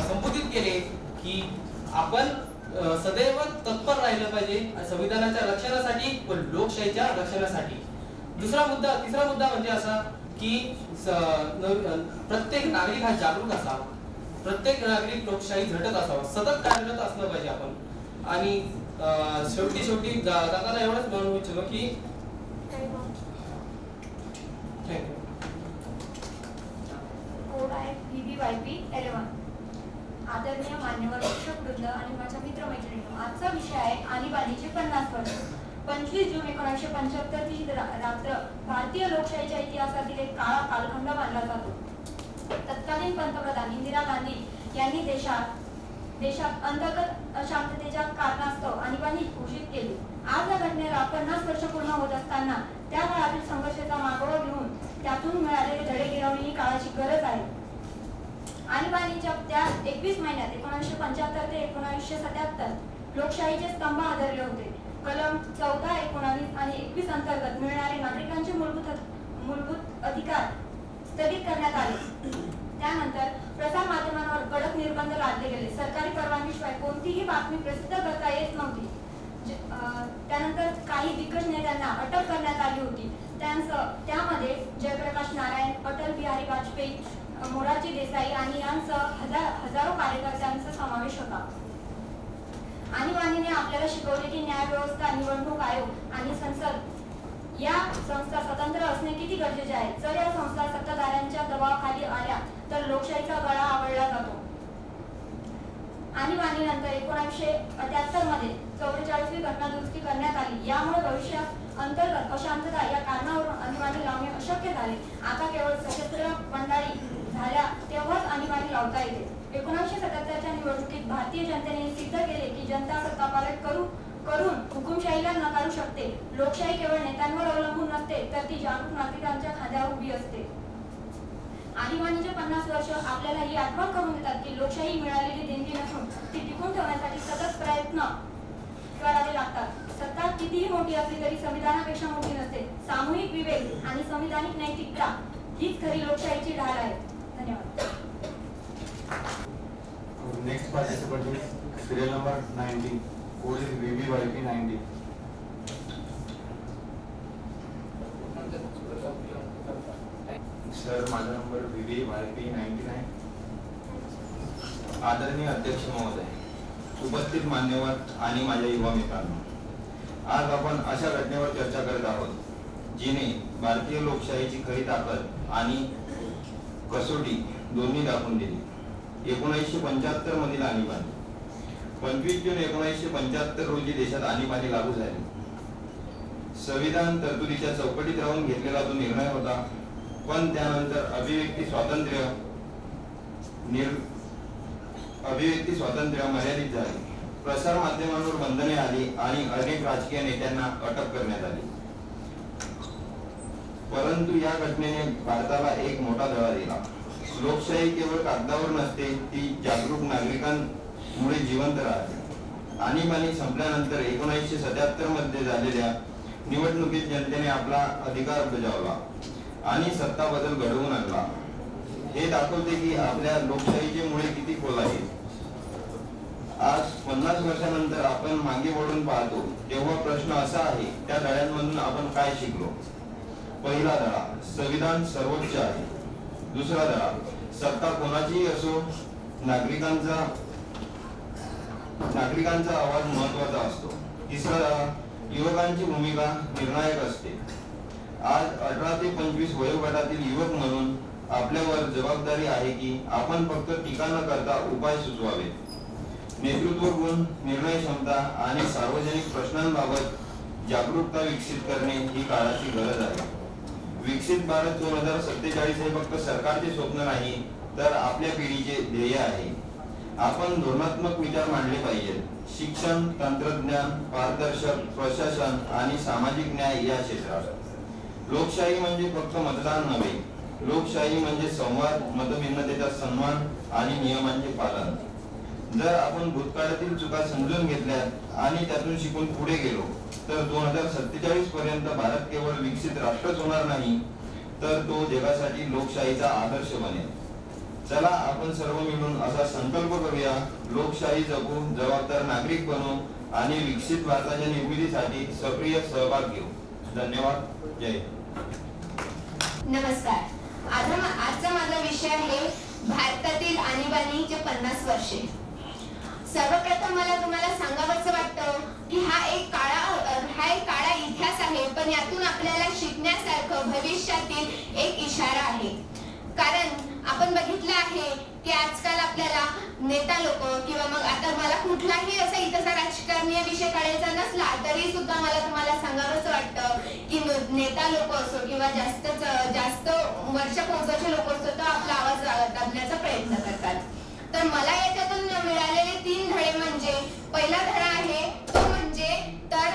संबोधित केले की आपण सदैव तत्पर राहिलं पाहिजे संविधानाच्या रक्षणासाठी व लोकशाहीच्या रक्षणासाठी. तिसरा मुद्दा म्हणजे असा की प्रत्येक नागरिक हा जागरूक असावा. प्रत्येक नागरिक लोकशाही झटत असावा, सतत कार्यरत असलं पाहिजे आपण. आणि शेवटी जाताना एवढंच म्हणू इच्छितो की कोड आहे VVYP 11. आदरणीय मान्यवर शिक्षकवृंद आणि माझ्या मित्रमैत्रिणी, आजचा विषय आहे आणीबाणीचे 50 वर्ष. 25 जून 1975 ही रात्र भारतीय लोकशाहीच्या इतिहासातील एक काळा कालखंड मानला जातो. तत्कालीन पंतप्रधान इंदिरा गांधी यांनी देशात अंतर्गत अशांततेच्या कारणास्तव आणीबाणी घोषित केली. आज या घटनेला 50 वर्ष पूर्ण होत असताना त्या काळातील संघर्षाचा मागोवा घेऊन त्यातून मिळालेले धडे गिरवणे ही काळाची गरज आहे. आणीबाणीच्या त्या 21 महिन्यात 1975 ते 1977 लोकशाहीचे स्तंभ आदरले होते. कलम 14, 19 आणि 21 अंतर्गत मिळणारे नागरिकांचे मूलभूत अधिकार स्थगित करण्यात आले. त्यानंतर प्रसार माध्यमांवर कडक निर्बंध लादले गेले. सरकारी परवानगीशिवाय कोणतीही बातमी प्रसिद्ध करता येत नव्हती. त्यानंतर काही दिग्गज नेत्यांना अटक करण्यात आली होती. त्यामध्ये जयप्रकाश नारायण, अटल बिहारी वाजपेयी, मोरारजी देसाई आणि यांसह हजारो कार्यकर्त्यांचा समावेश होता. आणीबाणीने आपल्याला शिकवले की न्याय व्यवस्था, निवडणूक आयोग आणि संसद या संस्था स्वतंत्र असणे किती गरजेचे आहे. जर या संस्था सत्ताधाऱ्यांच्या दबावाखाली आल्या तर लोकशाहीचा गळा आवळला जातो. आणीबाणीनंतर 1978 मध्ये 44वी घटना दुरुस्ती करण्यात आली. यामुळे भविष्यात अंतर्गत अशांतता या कारणावरून आणीबाणी लावणे अशक्य झाले. आता केवळ सशस्त्र बंडाळी झाल्या तेव्हाच आणीबाणी लावता येते. 1977च्या निवडणुकीत भारतीय जनतेने सिद्ध केले की जनता सत्तापालट करून हुकुमशाहीला नकारू शकते. लोकशाही केवळ नेत्यांवर अवलंबून नसते तर ती जागरूक नागरिकांच्या खांद्यावर उभी असते. आणीबाणीचे 50 वर्ष आपल्याला ही आठवण करून देतात की लोकशाही मिळालेली देणगी नसून ती टिकून ठेवण्यासाठी सतत प्रयत्न करावे लागतात. सत्ता कितीही मोठी असली तरी संविधानापेक्षा मोठी नसते. सामूहिक विवेक आणि संविधानिक नैतिकता हीच खरी लोकशाहीची ढाल आहे. धन्यवाद. Next participant is serial number 19. Code is VVYP 90. Sir, माझा नंबर VVYP 99. आदरणीय अध्यक्ष महोदय, उपस्थित मान्यवर आणि माझ्या युवा मित्रांनो, आज आपण अशा घटनेवर चर्चा करत आहोत जिने भारतीय लोकशाहीची खरी ताकद आणि कसोटी दोन्ही दाखवून दिली. 1975 मधील आणीबाणी. 25 जून 1975 रोजी देशात आणीबाणी लागू झाली. संविधान तरतुदीच्या चौकटीत राहून घेतलेला तो निर्णय होता, पण त्यानंतर अभिव्यक्ती स्वातंत्र्य मर्यादित झाले. प्रसार माध्यमांवर बंधने आली आणि अनेक राजकीय नेत्यांना अटक करण्यात आली. परंतु या घटनेने भारताला एक मोठा धडा दिला. लोकशाही केवळ कागदावर नसते, ती जागरूक नागरिकांमुळे जिवंत राहते. आणीबाणी संपल्यानंतर 1977 मध्ये झालेल्या निवडणुकीत जनतेने आपला अधिकार बजावला आणि सत्ता बदल घडवून आणला. हे दाखवते की आपल्या लोकशाहीचे मुळे किती खोल आहे. आज 50 वर्षानंतर आपण मागे वळून पाहतो तेव्हा प्रश्न असा आहे, त्या धड्यांमधून आपण काय शिकलो? पहिला धडा, संविधान सर्वोच्च आहे. दुसरा धडा, सत्ता कोणाचीही असो, नागरिकांचा आवाज महत्वाचा असतो. तिसरा धडा, युवकांची भूमिका निर्णायक असते. आज 18 ते 25 वयोगटातील युवक म्हणून आपल्यावर जबाबदारी आहे की आपण फक्त टीका न करता उपाय सुचवावे. नेतृत्व गुण, निर्णय क्षमता आणि सार्वजनिक प्रश्नांबाबत जागरूकता विकसित करणे ही काळाची गरज आहे. विकसित भारत 2047 हे फक्त सरकारचे स्वप्न नाही, तर आपल्या पिढीचे ध्येय आहे. आपण धोरणात्मक विचार मांडले पाहिजेत. शिक्षण, तंत्रज्ञान, पारदर्शक प्रशासन आणि सामाजिक न्याय या क्षेत्रात. लोकशाही म्हणजे फक्त मतदान नव्हे, लोकशाही म्हणजे संवाद, मतभिन्नतेचा सन्मान आणि नियमांचे पालन. जर आपण भूतकाळातील चुका समजून घेतल्या आणि त्यातून शिकून पुढे गेलो तर 2047 पर्यंत भारत केवळ विकसित राष्ट्रच होणार नाही, तर तो जगासाठी लोकशाहीचा आदर्श बनेल. चला आपण सर्व मिळून असा संकल्प करूया, लोकशाही जपू, जबाबदार नागरिक बनू आणि विकसित भारताच्या निर्मितीसाठी सक्रिय सहभाग घेऊ. धन्यवाद. जय हिंद. नमस्कार. आजचा माझा विषय आहे भारतातील आणीबाणीचे 50 वर्षे. सर्वप्रथम मला तुम्हाला सांगावंसं वाटतं की हा एक काळा इतिहास आहे, पण यातून आपल्याला शिकण्यासारखं भविष्यातील एक इशारा आहे. कारण आपण बघितलं आहे की आजकाल आपल्याला नेता लोक किंवा मग आता मला कुठलाही असा इथंचा राजकारणीय विषय काढायचा नसला तरी सुद्धा मला तुम्हाला सांगावंसं वाटतं की नेता लोक असो किंवा जास्त वर्ष पोहोचायचे लोक असो तर आपला आवाज दाबण्याचा प्रयत्न करतात. तर मला याच्यातून मिळालेले 3 धडे म्हणजे, पहिला धडा आहे तो म्हणजे तर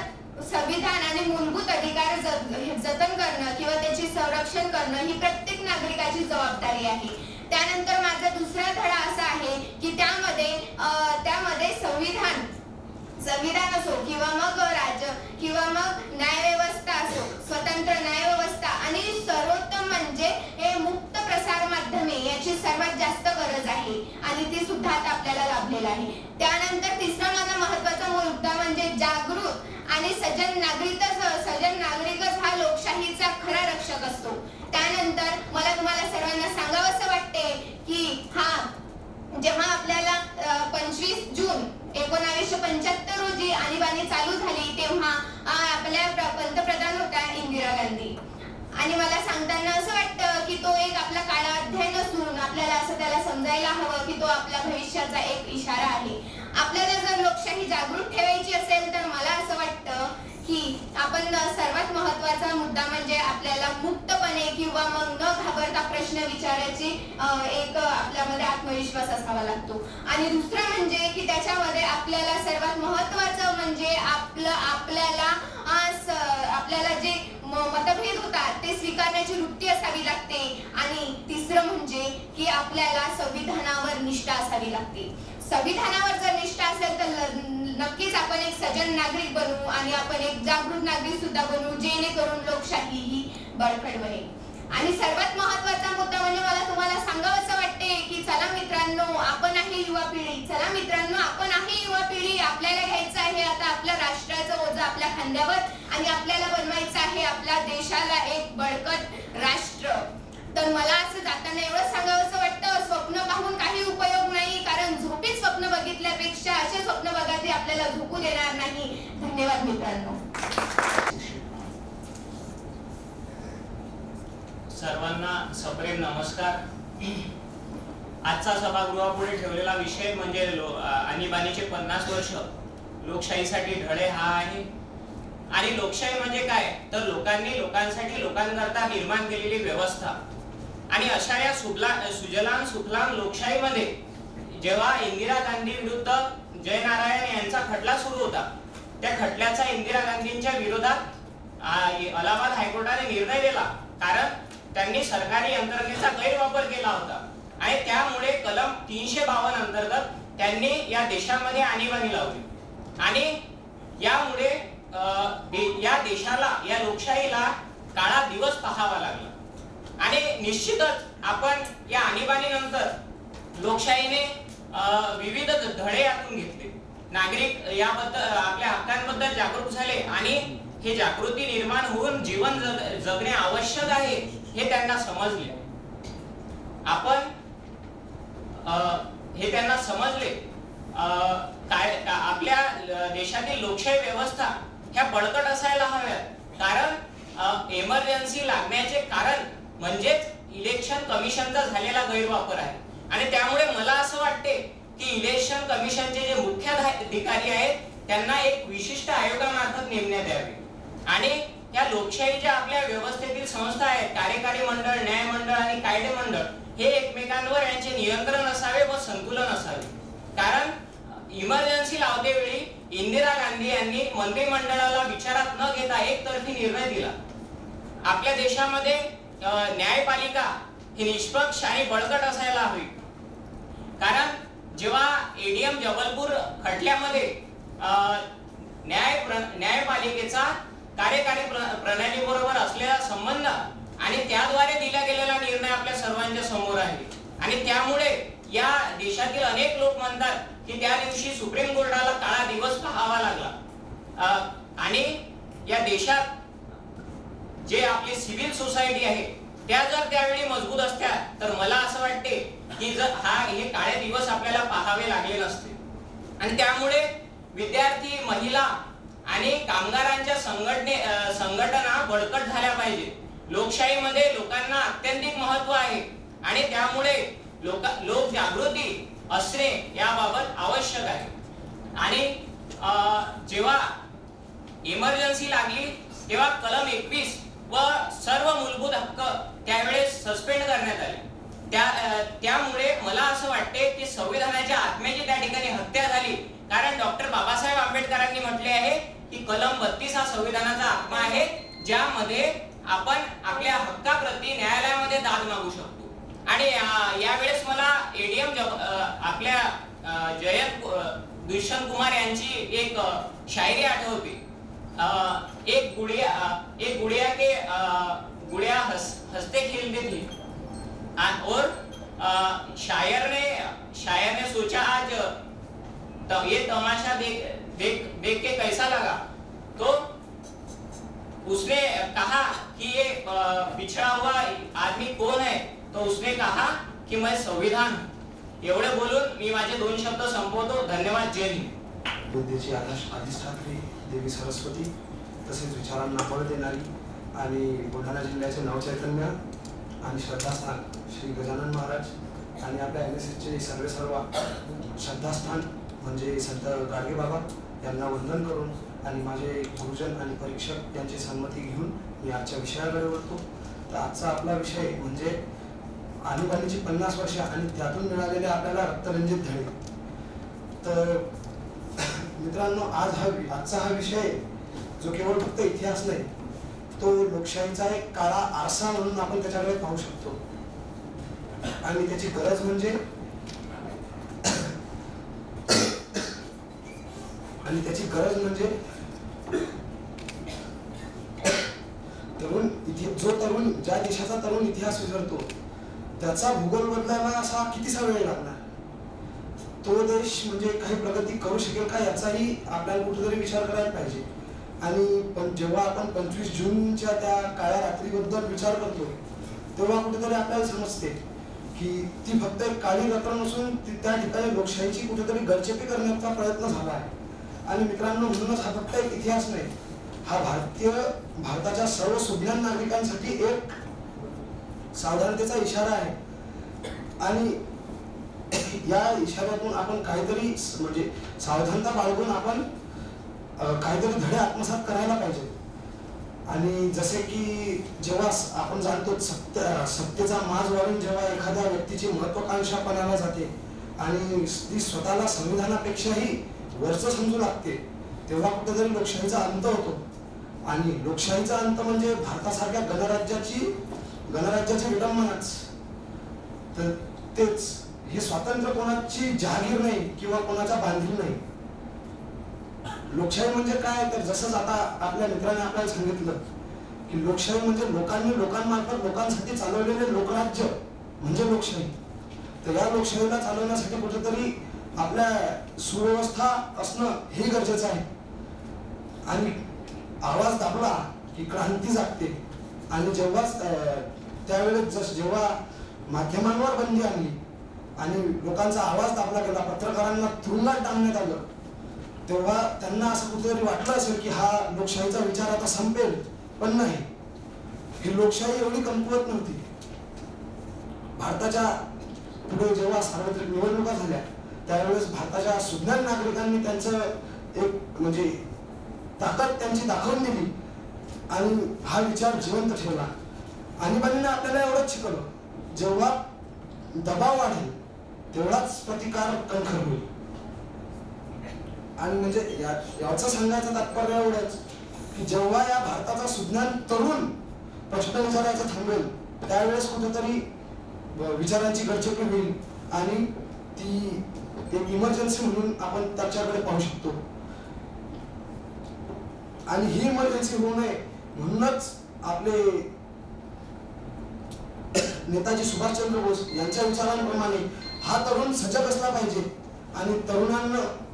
संविधान आणि मूलभूत अधिकार जतन करणं किंवा त्याचे संरक्षण करणं ही प्रत्येक नागरिकाची जबाबदारी आहे. त्यानंतर माझा दुसरा धडा असा आहे की त्यामध्ये संविधान असो किंवा मग राज्य किंवा मग न्यायव्यवस्था असो, स्वतंत्र न्यायव्यवस्था आणि सर्वोत्तम म्हणजे हे मुक्त प्रसार माध्यमे याची सर्वात जास्त गरज आहे आणि ती सुद्धा आता आपल्याला लाभलेला आहे. त्यानंतर तिसरा माझा महत्वाचा मुद्दा म्हणजे जागृत आणि सजन नागरिकच हा लोकशाहीचा खरा रक्षक असतो. त्यानंतर मला तुम्हाला सर्वांना सांगावंसं वाटते की जेव्हा आपल्याला 25 जून 1975 रोजी आणीबाणी चालू झाली तेव्हा आपल्या पंतप्रधान होत्या इंदिरा गांधी. आणि मला सांगताना असं वाटतं की तो एक आपला काळा अध्याय नसून आपल्याला असं त्याला समजायला हवं की तो आपल्या भविष्याचा एक इशारा आहे. आपल्याला जर लोकशाही जागृत ठेवायची असेल तर मला असं वाटतं की आपण सर्वात महत्त्वाचा मुद्दा म्हणजे आपल्याला मुक्तपणे किंवा मग न घाबरता प्रश्न विचारायची एक आपल्यामध्ये आत्मविश्वास असावा लागतो. आणि दुसरं म्हणजे की त्याच्यामध्ये आपल्याला सर्वात महत्त्वाचं म्हणजे आपल्याला जे मतभेद होतात ते स्वीकारण्याची वृत्ती असावी लागते. आणि तिसरं म्हणजे की आपल्याला संविधानावर निष्ठा असावी लागते. संविधानावर जर निष्ठा असेल तर नक्कीच आपण एक सज्जन नागरिक बनू आणि आपण एक जागृत नागरिक सुद्धा बनू, जेणेकरून लोकशाही ही बळकट बनेल. आणि सर्वात महत्त्वाचा मुद्दा म्हणजे मला तुम्हाला सांगावंसं वाटते की चला मित्रांनो, आपण आहे युवा पिढी. चला मित्रांनो, आपण आहे युवा पिढी. आपल्याला घ्यायचं आहे आता आपल्या राष्ट्राचं ओझं आपल्या खांद्यावर आणि आपल्याला बनवायचं आहे आपल्या देशाला एक बळकट राष्ट्र. तर मला असं जाताना एवढं सांगावंसं वाटतं, स्वप्न पाहून काही उपयोग नाही, कारण झोपेत स्वप्न बघितल्यापेक्षा असे स्वप्न बघा जे आपल्याला झोपू देणार नाही. धन्यवाद मित्रांनो. सर्वांना सप्रेम नमस्कार. आजचा सभागृहापुढे ठेवलेला विषय म्हणजे आणीबाणीचे 50 वर्ष लोकशाहीसाठी धडे हा आहे. आणि लोकशाही म्हणजे काय तर लोकांनी लोकांसाठी लोकांकरता निर्माण केलेली व्यवस्था. आणि अशा या सुजलाम सुफलाम लोकशाहीमध्ये जेव्हा इंदिरा गांधी विरुद्ध जयनारायण यांचा खटला सुरू होता, त्या खटल्याचा इंदिरा गांधींच्या विरोधात अलाहाबाद हायकोर्टाने निर्णय दिला, कारण त्यांनी सरकारी यंत्रणेचा गैरवापर केला होता. आणि त्यामुळे कलम 352 अंतर्गत त्यांनी या देशामध्ये आणीबाणी लावली. आणि यामुळे या देशाला, या लोकशाहीला काळा दिवस पाहावा लागला. आणि निश्चितच आपण या आणीबाणीनंतर लोकशाहीने विविध धडे यातून घेतले. नागरिक याबद्दल आपल्या हक्कांबद्दल जागरूक झाले आणि हे जागृती निर्माण होऊन जीवन जगणे आवश्यक आहे हे त्यांना समजले. हे त्यांना समजले. आपल्या देशातील लोकशाही व्यवस्था ह्या बळकट असायला हव्यात, कारण इमर्जन्सी लागण्याचे कारण म्हणजेच इलेक्शन कमिशनचा झालेला गैरवापर आहे. आणि त्यामुळे मला असं वाटते की इलेक्शन कमिशनचे जे मुख्य अधिकारी आहेत त्यांना एक विशिष्ट आयोगामार्फत नेमण्यात यावे. आणि या लोकशाहीच्या आपल्या व्यवस्थेतील संस्था आहेत, कार्यकारी मंडळ, न्याय मंडळ आणि कायदे मंडळ, हे एकमेकांवर यांचे नियंत्रण असावे व संतुलन असावे. कारण इमर्जन्सी लावतेवेळी इंदिरा गांधी यांनी मंत्रिमंडळाला विचारात न घेता एकतर्फी निर्णय दिला. आपल्या देशामध्ये न्यायपालिका ही निष्पक्ष आणि बळकट असायला हवी. कारण जेव्हा एडीएम जबलपूर खटल्यामध्ये न्यायपालिकेचा कार्यकारी प्रणाली बरोबर असलेला संबंध आणि त्याद्वारे दिला गेलेला निर्णय आपल्या सर्वांच्या समोर आहे. आणि त्यामुळे या देशातील अनेक लोक म्हणतात की त्या दिवशी सुप्रीम कोर्टाला काळा दिवस पाहावा लागला. आणि या देशात जे आपली सिव्हिल सोसायटी आहे त्या जर त्यावेळी मजबूत असत्या तर मला असं वाटते की हे काळे दिवस आपल्याला पाहावे लागले नसते. आणि त्यामुळे विद्यार्थी, महिला आणि कामगारांच्या संघटना बळकट झाल्या पाहिजे. लोकशाहीमध्ये लोकांना अत्यंतिक महत्त्व आहे आणि त्यामुळे लोक जागृती असणे याबाबत आवश्यक आहे. आणि जेव्हा इमर्जन्सी लागली तेव्हा कलम 21 व सर्व मूलभूत हक्क त्यावेळेस सस्पेंड करण्यात आले. त्यामुळे मला असं वाटते की संविधानाच्या आत्म्याची त्या ठिकाणी हत्या झाली. कारण डॉक्टर बाबासाहेब आंबेडकरांनी म्हटले आहे की कलम 32 हा संविधानाचा आत्मा आहे, ज्यामध्ये आपण आपल्या हक्काप्रती न्यायालयामध्ये दाद मागू शकतो. आणि यावेळेस मला एडीएम आपल्या जयंत दुष्यंत कुमार यांची एक शायरी आठवते. एक गुड़िया के गुड़िया हंसते खेलती थी और शायर ने सोचा आज ये तमाशा देख के कैसा लगा. तो उसने कहा कि ये पिछड़ा हुआ आदमी कौन है, तो उसने कहा कि मैं संविधान हूं. एवढे बोलून मी माझे 2 शब्द संपवतो. धन्यवाद. जय हिंद. विद्येची अधिष्ठात्री देवी सरस्वती, तसेच विचारांना बळ देणारी आणि बुलढाणा जिल्ह्याचे नवचैतन्य आणि श्रद्धास्थान श्री गजानन महाराज आणि आपल्या NSSचे सर्व श्रद्धास्थान म्हणजे संत गाडगे बाबा यांना वंदन करून आणि माझे गुरुजन आणि परीक्षक यांची संमती घेऊन मी आजच्या विषयाकडे वळतो. तर आजचा आपला विषय म्हणजे आणीबाणीची 50 वर्षे आणि त्यातून मिळालेले आपल्याला रक्तरंजित धडे. तर मित्रांनो, आजचा हा विषय जो केवळ फक्त इतिहास नाही, तो लोकशाहीचा एक काळा आरसा म्हणून आपण त्याच्याकडे पाहू शकतो. आणि त्याची गरज म्हणजे तरुण ज्या देशाचा तरुण इतिहास विसरतो त्याचा भूगोल बदलायला असा कितीसा वेळ लागणार, तो देश म्हणजे काही प्रगती करू शकेल का याचाही आपल्याला कुठेतरी विचार करायला पाहिजे. आणि पण जेव्हा आपण 25 जूनच्या त्या काळ्या रात्रीबद्दल विचार करतो तेव्हा कुठेतरी आपल्याला समजते की ती फक्त एक काळी रात्र नसून त्या ठिकाणी लोकशाहीची कुठेतरी गळचेपी करण्याचा प्रयत्न झाला आहे. आणि मित्रांनो, म्हणूनच हा फक्त एक इतिहास नाही, हा भारताच्या सर्व सुज्ञान नागरिकांसाठी एक सावधानतेचा इशारा आहे. आणि या इशाऱ्यातून आपण काहीतरी म्हणजे सावधानता बाळगून आपण काहीतरी धडे आत्मसात करायला पाहिजे. आणि जसे की जेव्हा आपण जाणतो सत्तेचा माज वाढून जेव्हा एखाद्या व्यक्तीची महत्वाकांक्षा पणाला जाते आणि ती स्वतःला संविधानापेक्षाही वरचं समजू लागते, तेव्हा कुठेतरी लोकशाहीचा अंत होतो. आणि लोकशाहीचा अंत म्हणजे भारतासारख्या गणराज्याची विडंबनाच. तर तेच हे स्वातंत्र्य कोणाची जहागीर नाही किंवा कोणाच्या बांधील नाही. लोकशाही म्हणजे काय, तर जसंच आता आपल्या मित्राने आपल्याला सांगितलं की लोकशाही म्हणजे लोकांनी लोकांमार्फत लोकांसाठी चालवलेले लोकराज्य म्हणजे लोकशाही. तर या लोकशाहीला चालवण्यासाठी कुठेतरी आपल्या सुव्यवस्था असणं हे गरजेचं आहे. आणि आवाज दाबला की क्रांती जागते. आणि त्यावेळेस जेव्हा माध्यमांवर बंदी आणली आणि लोकांचा आवाज दाबला गेला, पत्रकारांना तुरुंगात टांगण्यात आलं, तेव्हा त्यांना असं कुठेतरी वाटलं असेल की हा लोकशाहीचा विचार आता संपेल. पण नाही, ही लोकशाही एवढी कमकुवत नव्हती. भारताच्या पुढे जेव्हा सार्वत्रिक निवडणुका झाल्या त्यावेळेस भारताच्या सुज्ञान नागरिकांनी त्यांचं एक म्हणजे ताकद त्यांची दाखवून दिली आणि हा विचार जिवंत ठेवला. आणीबाणीने आपल्याला एवढंच शिकवलं, जेव्हा दबाव वाढेल तेवढाच प्रतिकार कणखर होईल. आणि म्हणजे याचं सांगायचं तात्पर्य एवढंच की जेव्हा या भारताचा सुज्ञान तरुण प्रश्न विचारायचं थांबेल त्यावेळेस कुठेतरी विचारांची गळचेपी होईल आणि ती एक इमर्जन्सी म्हणून आपण त्याच्याकडे पाहू शकतो. आणि ही इमर्जन्सी होऊ नये म्हणूनच आपले नेताजी सुभाषचंद्र बोस यांच्या विचारांप्रमाणे हा तरुण सजग असला पाहिजे आणि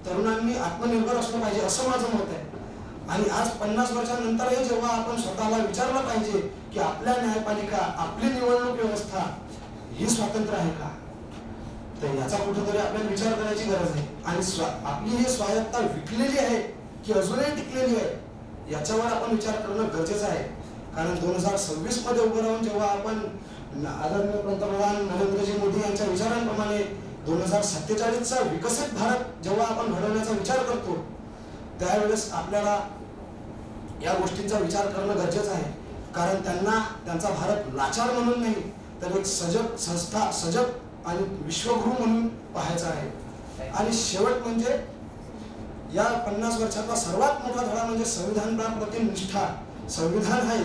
तरुणांनी आत्मनिर्भर असलं पाहिजे असं माझं मत आहे. आणि आज 50 वर्षांनंतरही जेव्हा आपण स्वतःला विचारलं पाहिजे की आपल्या न्यायपालिका, आपली निवडणूक व्यवस्था ही स्वातंत्र्य आहे का, तर याचा कुठेतरी आपल्याला विचार करायची गरज आहे. आणि आपली ही स्वायत्ता विकलेली आहे की अजूनही टिकलेली आहे याच्यावर आपण विचार करणं गरजेचं आहे. कारण 2026 मध्ये उभं राहून जेव्हा आपण आदरणीय पंतप्रधान नरेंद्रजी मोदी यांच्या विचारांप्रमाणे 2047चा विकसित भारत जेव्हा आपण घडवण्याचा विचार करतो त्यावेळेस आपल्याला या गोष्टींचा विचार करणं गरजेचं आहे. कारण त्यांचा भारत लाचार म्हणून नाही तर एक सजग आणि विश्वगुरू म्हणून पाहायचा आहे. आणि शेवट म्हणजे या 50 वर्षाचा सर्वात मोठा धडा म्हणजे संविधानाप्रती निष्ठा. संविधान हा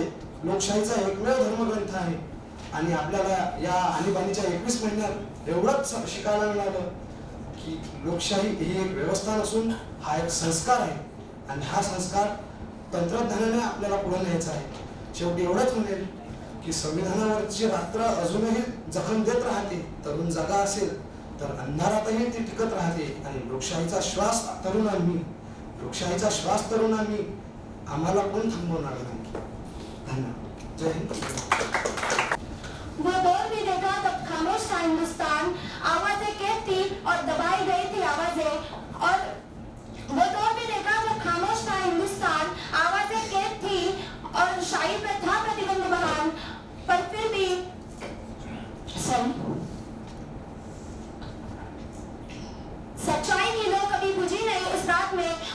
लोकशाहीचा एकमेव धर्मग्रंथ आहे. आणि आपल्याला या आणीबाणीच्या 21 महिन्यात एवढंच शिकायला मिळालं की लोकशाही ही एक व्यवस्था नसून हा एक संस्कार आहे आणि हा संस्कार तंत्रज्ञानाने आपल्याला पुढे न्यायचा आहे. शेवटी एवढंच म्हणेल की संविधानावरची रात्र अजूनही जखम देत राहते. तरुण जागा असेल तर अंधारातही ती टिकत राहते. आणि लोकशाहीचा श्वास तरुणांनी आम्हाला कोण थांबवणार नाही. धन्यवाद. जय हिंद. वो दौर भी देखा तब खामोश था हिंदुस्तान, आवाजें कैद थी और दबाई गई थी आवाजें, और वो दौर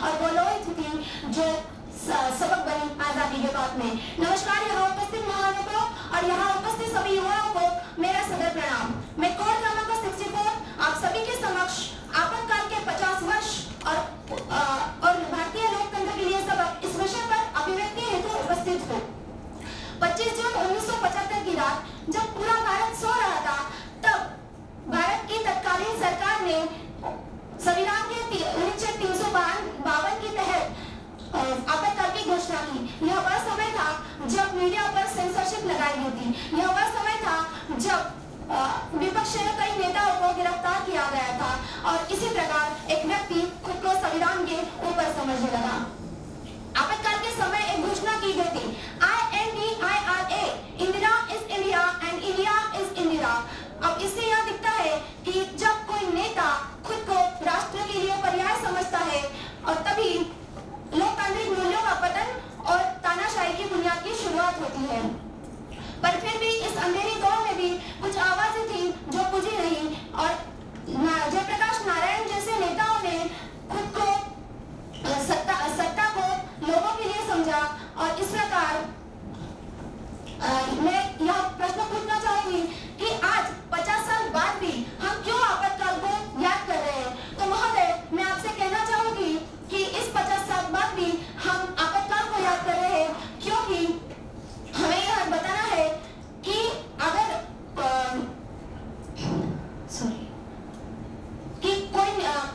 और वो लोहित थी जो सबक बनी आजादी के बाद में। नमस्कार यहाँ उपस्थित महानुभावों को और यहाँ उपस्थित सभी युवाओं को मेरा सदर प्रणाम। मैं कोड क्रमांक 64 आप सभी के समक्ष आपातकाल के 50 वर्ष और भारतीय लोकतंत्र के लिए सबक इस विषय पर अभिव्यक्ति हेतु उपस्थित हूँ। 25 जून 1975 की रात जब पूरा भारत सो रहा था, तब भारत की तत्कालीन सरकार ने संविधान के अनुच्छेद 352 के तहत आपातकाल की घोषणा की। यह वह समय था जब मीडिया पर सेंसरशिप लगाई गई थी। यह वह समय था जब विपक्ष के कई नेताओं को गिरफ्तार किया गया था और इसी प्रकार एक व्यक्ति खुद को संविधान के ऊपर समझने लगा। आपातकाल के समय एक घोषणा की गई थी, INDIRA, Indira is India end India is Indira. अब इससे यह दिखता है कि जब कोई नेता खुद को राष्ट्र के लिए पर्याय समझता है और तभी लोकतांत्रिक मूल्यों का पतन और तानाशाही की बुनियाद की शुरुआत होती है। पर फिर भी इस अंधेरी दौर में भी कुछ आवाजें थी जो बुझी नहीं और जयप्रकाश नारायण जैसे नेताओं ने खुद को सत्ता को लोगों के लिए समझा और इस प्रकार मैं यह प्रश्न पूछना चाहूंगी कि आज 50 साल बाद भी हम क्यों आपातकाल को याद कर रहे हैं। तो महोदय, मैं आपसे कहना चाहूंगी कि इस 50 साल बाद भी हम आपातकाल को याद कर रहे हैं क्योंकि हमें यह बताना है कि अगर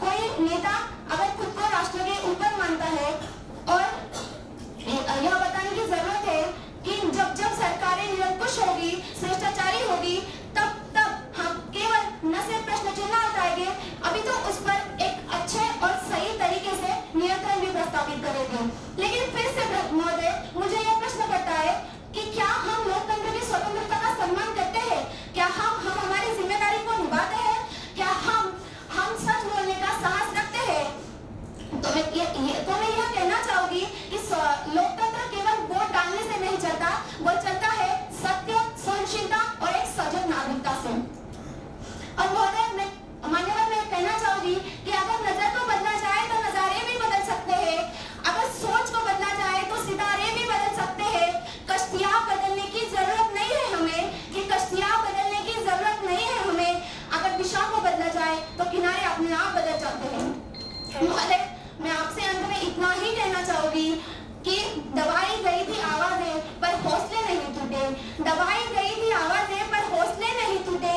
कोई नेता अगर खुद को राष्ट्र के ऊपर मानता है और यह बताने की जरूरत है कि जब जब सरकारें निरंकुश होगी, भ्रष्टाचारी होगी, तब हम केवल न सिर्फ प्रश्न चिन्ह उठाएंगे, अभी तो उस पर एक अच्छे और सही तरीके से नियंत्रण भी प्रस्तावित करेंगे। लेकिन फिर से महोदय, मुझे यह प्रश्न करता है कि क्या हम लोकतंत्र की स्वतंत्रता का सम्मान करते हैं? क्या हम हमारी जिम्मेदारी को निभाते हैं? क्या हम सच बोलने का साहस रखते हैं? तो मैं यह कहना चाहूंगी कि लोकतंत्र केवल वोट डालने से नहीं चलता, वो चलता है सत्य, सहनशीलता और एक सजग नागरिकता से। और महोदय, मान्यवर, मैं कहना चाहूंगी कि अगर नजर को बदला जाए तो नजारे भी बदल सकते हैं, अगर सोच को बदला जाए तो सितारे भी बदल सकते हैं। कश्तियां बदलने की जरूरत नहीं है हमें, कि कश्तियां बदलने की जरूरत नहीं है हमें। अगर दिशा को बदला जाए तो किनारे अपने आप बदल जाते हैं। महोदय, मैं आपसे अंत में इतना ही कहना चाहूंगी कि दबाई गई थी आवाजें पर हौसले नहीं टूटे, दबाई गई थी आवाजें पर हौसले नहीं टूटे,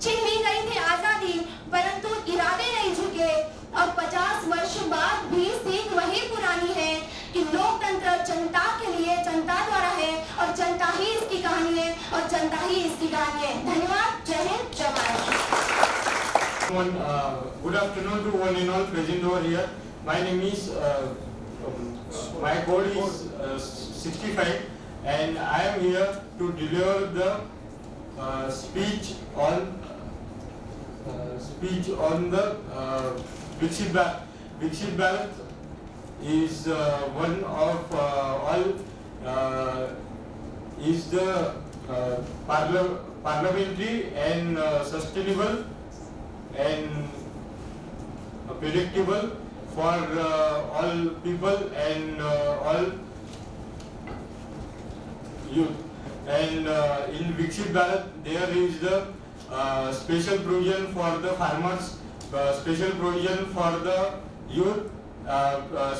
छीन ली गई थी आजादी परंतु इरादे नहीं झुके। और 50 वर्ष बाद भी सीख वही पुरानी है कि लोकतंत्र जनता के लिए, जनता द्वारा है और जनता ही इसकी कहानी है और जनता ही इसकी कहानी है। धन्यवाद। जय हिंद, जय Bharat. Good afternoon to one and all present over here. My name is my code is 65 and I am here to deliver the speech on the Viksit Bharat. Viksit Bharat is one of all is the parliamentary and sustainable and predictable for all people and all youth. And in Viksit Bharat there is the special provision for the farmers, special provision for the youth,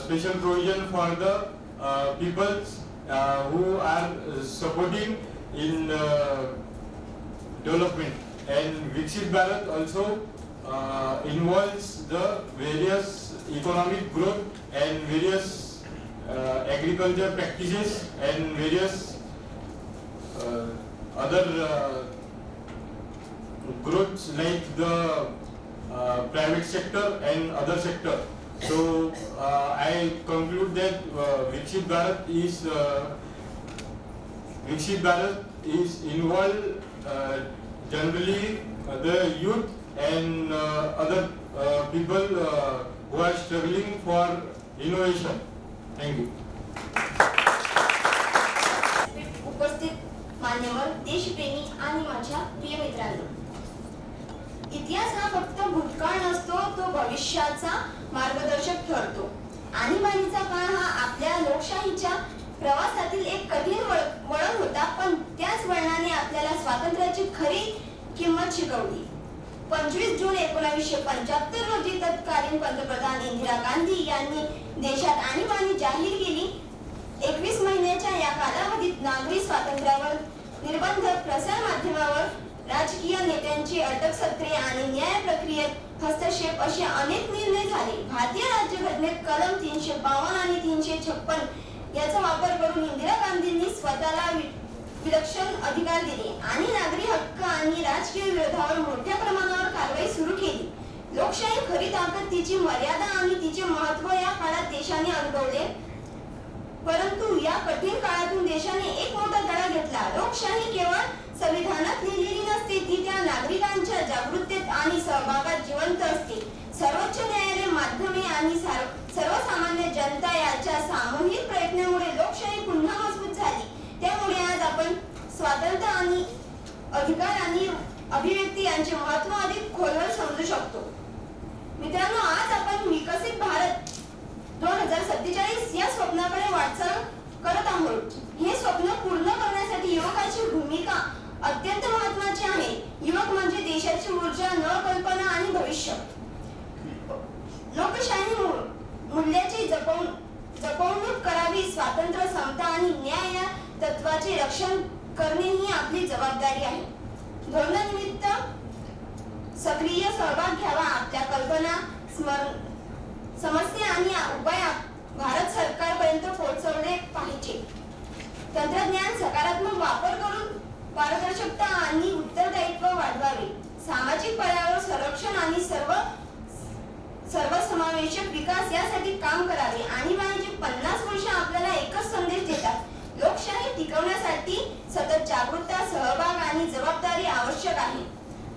special provision for the people who are supporting in development. And Viksit Bharat also involves the various economic growth and various agriculture practices and various other growths like the private sector and other sector. So I conclude that Viksit Bharat is involved generally the youth and other people who are struggling for innovation. Thank you. उपस्थित मान्यवर, देशप्रेमी आणि माझ्या प्रिय मित्रांनो, इतिहास हा फक्त भूतकाळ नसतो, तो भविष्याचा मार्गदर्शक ठरतो. आणीबाणीचा काळ हा आपल्या लोकशाहीच्या प्रवासातील एक कठीण वळण होता, पण त्याच वळणाने आपल्याला स्वातंत्र्याची खरी किंमत शिकवली. 25 जून 1975 रोजी तत्कालीन पंतप्रधान इंदिरा गांधी यांनी देशात आणीबाणी जाहीर केली. 21 महिन्याच्या या कालावधीत नागरी स्वातंत्र्यावर निर्बंध, प्रसार माध्यमावर राजकीय नेत्यांची अटकसत्रे आणि न्याय प्रक्रियेत हस्तक्षेप असे अनेक निर्णय झाले. भारतीय राज्यघटनेत कलम 352 आणि 356 याचा वापर करून इंदिरा गांधींनी स्वतःला विलक्षण अधिकार दिले आणि नागरी हक्क आणि राजकीय विरोधावर मोठ्या प्रमाणावर कारवाई सुरू केली. लोकशाही खरी ताकद, तिची मर्यादा आणि तिचे महत्त्व या काळात देशाने अनुभवले. परंतु या कठीण काळातून देशाने एक मोठा धडा घेतला. लोकशाही केवळ संविधानात लिहिलेली नसते, ती त्या नागरिकांच्या जागृतीत आणि सहभागात जिवंत असते. सर्वोच्च न्यायालय, माध्यमे आणि सर्वसामान्य जनता यांच्या सामूहिक प्रयत्नामुळे लोकशाही पुन्हा मजबूत झाली. त्यामुळे आज आपण स्वातंत्र्य आणि अधिकार आणि अभिव्यक्ती यांचे महत्त्व अधिक खोलवर समजू शकतो. मित्रांनो, आज आपण विकसित भारत 2047 या स्वप्नाकडे वाटचाल करत आहोत. हे स्वप्न पूर्ण करण्यासाठी युवकाची भूमिका अत्यंत महत्त्वाची आहे. युवक म्हणजे देशाची ऊर्जा, नवकल्पना आणि भविष्य. लोकशाही मूल्याची जपवणूक करावी. स्वातंत्र्य, समता आणि न्याय या तत्वाचे रक्षण करणे ही आपली जबाबदारी आहे. धोरणानिमित्त सक्रिय सहभाग घ्यावा. आपल्या कल्पना, समस्या आणि उपाय भारत सरकारपर्यंत पोहोचवले पाहिजे. तंत्रज्ञान सकारात्मक वापर करून पारदर्शकता आणि उत्तरदायित्व वाढवावे. सामाजिक पर्यावरण संरक्षण आणि सर्वसमावेशक विकास यासाठी काम करावे. आणीबाणीची 50 वर्ष आपल्याला एकच संदेश देतात. लोकशाही टिकवण्यासाठी सतत जागरूकता, सहभाग आणि जबाबदारी आवश्यक आहे.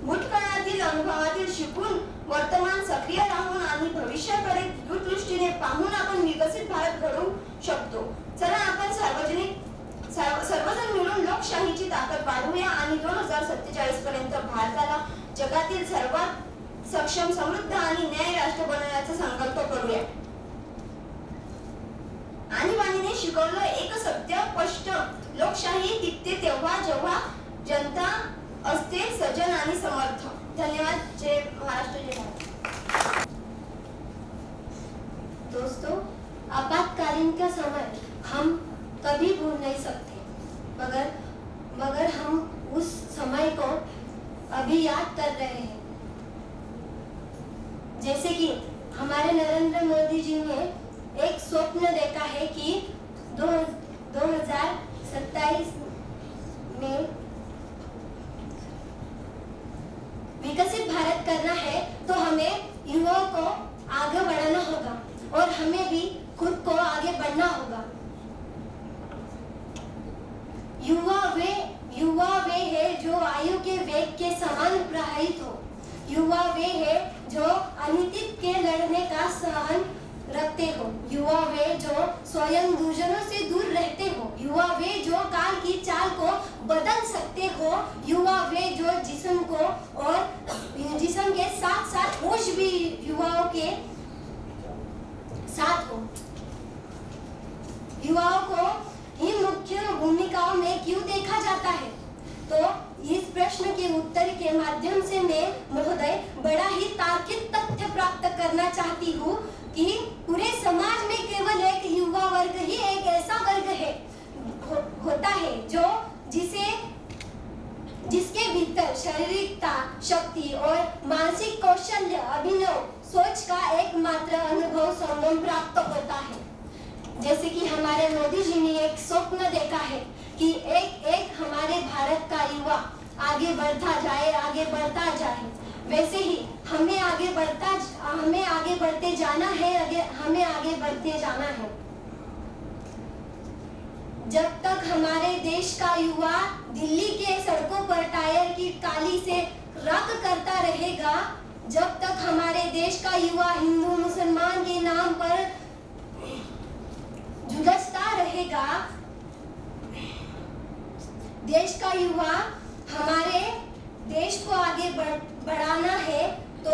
भूतकाळातील अनुभवातील शिकून वर्तमान सक्रिय राहून आणि भविष्याकडे दूरदृष्टीने पाहून आपण विकसित भारत घडवू शकतो. चला आपण सर्वजण मिळून लोकशाहीची ताकद वाढवूया आणि 2047 पर्यंत भारताला जगातील सर्वात सक्षम, समृद्ध आणि न्यायी राष्ट्र बनवण्याचा संकल्प करूया. आणीबाणीने शिकवलं एक सत्य स्पष्ट: लोकशाही टिकते तेव्हा जेव्हा जनता असते सजन आणि समर्थ. धन्यवाद. जय महाराष्ट्र, जय भारत. दोस्तों, आपातकालीन का समय हम कभी भूल नहीं सकते, मगर हम उस समय को अभी याद कर रहे हैं. जैसे कि हमारे नरेंद्र मोदी जी ने एक स्वप्न देखा है कि 2027 में विकसित भारत करना है, तो हमें युवाओं को आगे बढ़ाना होगा और हमें भी खुद को आगे बढ़ना होगा. युवा वे है जो आयु के वेग के समान प्रवाहित हो. युवा वे है जो अनिश्चित के लड़ने का सहन रखते हो. युवा वे जो स्वयं दूसरों से दूर रहते हो. युवा वे जो काल की चाल को बदल सकते हो. युवा वे जो जिस्म को और जिस्म के साथ साथ होश भी युवाओं के साथ हो. युवाओं को इन मुख्य भूमिकाओं में क्यों देखा जाता है? तो इस प्रश्न के उत्तर के माध्यम से मैं महोदय बड़ा ही तार्किक तथ्य प्राप्त करना चाहती हूँ कि पूरे समाज में केवल एक युवा वर्ग ही एक ऐसा वर्ग है होता है जो जिसके भीतर शारीरिकता, शक्ति और मानसिक कौशल्य, अभिनव सोच का एकमात्र अनुभव संगम प्राप्त होता है. जैसे कि हमारे मोदी जी ने एक स्वप्न देखा है कि एक हमारे भारत का युवा आगे बढ़ता जाए. वैसे ही हमें आगे बढ़ते जाना है. जब तक हमारे देश का युवा दिल्ली के सड़कों पर टायर की काली से राख करता रहेगा, जब तक हमारे देश का युवा हिंदू मुसलमान के नाम पर झुलसता रहेगा, देश का युवा हमारे देश को आगे बढ़ाना है तो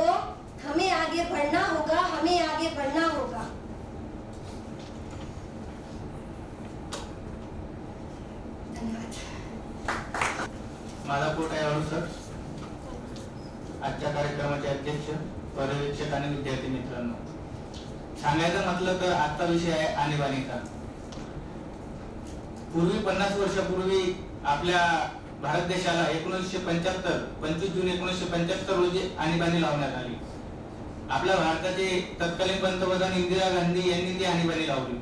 हमें आगे बढ़ना होगा. माधापूर कायाळू सर, आजच्या कार्यक्रमाचे अध्यक्ष, पर्यवेक्षक आणि विद्यार्थी मित्रांनो, सांगायचं म्हटलं तर आजचा विषय आहे आणीबाणीचा. पूर्वी 50 वर्षापूर्वी आपल्या भारत देशाला 1975 25 जून 1975 रोजी आणीबाणी लावण्यात आली. आपल्या भारताचे तत्कालीन पंतप्रधान इंदिरा गांधी यांनी ती आणीबाणी लावली.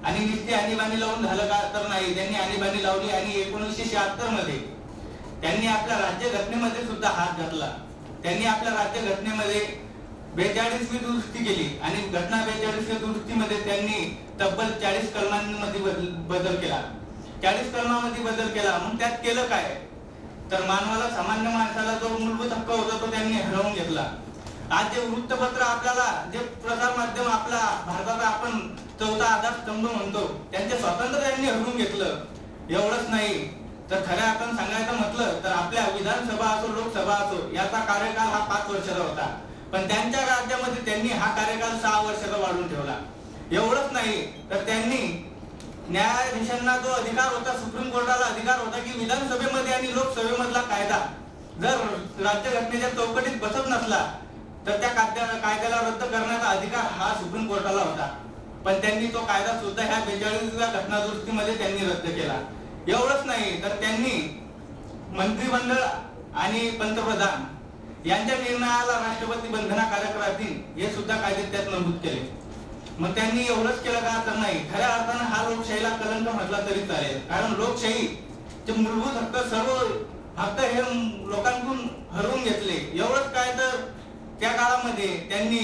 आणि नुसती आणीबाणी लावून झालं का तर नाही, त्यांनी आणीबाणी लावली आणि 1976 मध्ये त्यांनी आपल्या राज्यघटनेमध्ये सुद्धा हात घातला. त्यांनी आपल्या राज्यघटनेमध्ये 42वी दुरुस्ती केली आणि घटना 42वी दुरुस्तीमध्ये त्यांनी तब्बल 40 कलमांमध्ये बदल केला. 40 कलमामध्ये बदल केला. मग त्यात केलं काय तर मानवाला, सामान्य माणसाला जो मूलभूत हक्क होता तो त्यांनी हरवून घेतला. आज जे वृत्तपत्र आपल्याला, जे प्रसार माध्यम आपला भारताचा आपण चौथा आधारस्तंभ म्हणतो, त्यांचे स्वातंत्र्य त्यांनी हरवून घेतलं. एवढंच नाही तर खऱ्या अर्थानं सांगायचं म्हटलं तर आपल्या विधानसभा असो, लोकसभा असो, याचा कार्यकाल हा 5 वर्षाचा होता. पण त्यांच्या राज्यामध्ये त्यांनी हा कार्यकाल 6 वर्षाचा वाढवून ठेवला. एवढंच नाही तर त्यांनी न्यायाधीशांना जो अधिकार होता, सुप्रीम कोर्टाला अधिकार होता की विधानसभेमध्ये आणि लोकसभेमधला कायदा जर राज्यघटनेच्या चौकटीत बसत नसला तर त्या कायद्याला रद्द करण्याचा अधिकार हा सुप्रीम कोर्टाला होता. पण त्यांनी तो कायदा सुद्धा ह्या 42व्या घटना दुरुस्तीमध्ये त्यांनी रद्द केला. एवढंच नाही तर त्यांनी मंत्रिमंडळ आणि पंतप्रधान यांच्या निर्णयाला राष्ट्रपती बंधनकारक राहतील हे सुद्धा कायद्यात त्यात नमूद केले. मग त्यांनी एवढंच केलं का तर नाही, खऱ्या अर्थानं हा लोकशाहीला कलंक म्हटला तरी चालेल. कारण लोकशाहीचे मूलभूत हक्क सर्व हक्क हे लोकांकडून हरवून घेतले. एवढंच काय तर त्या काळामध्ये त्यांनी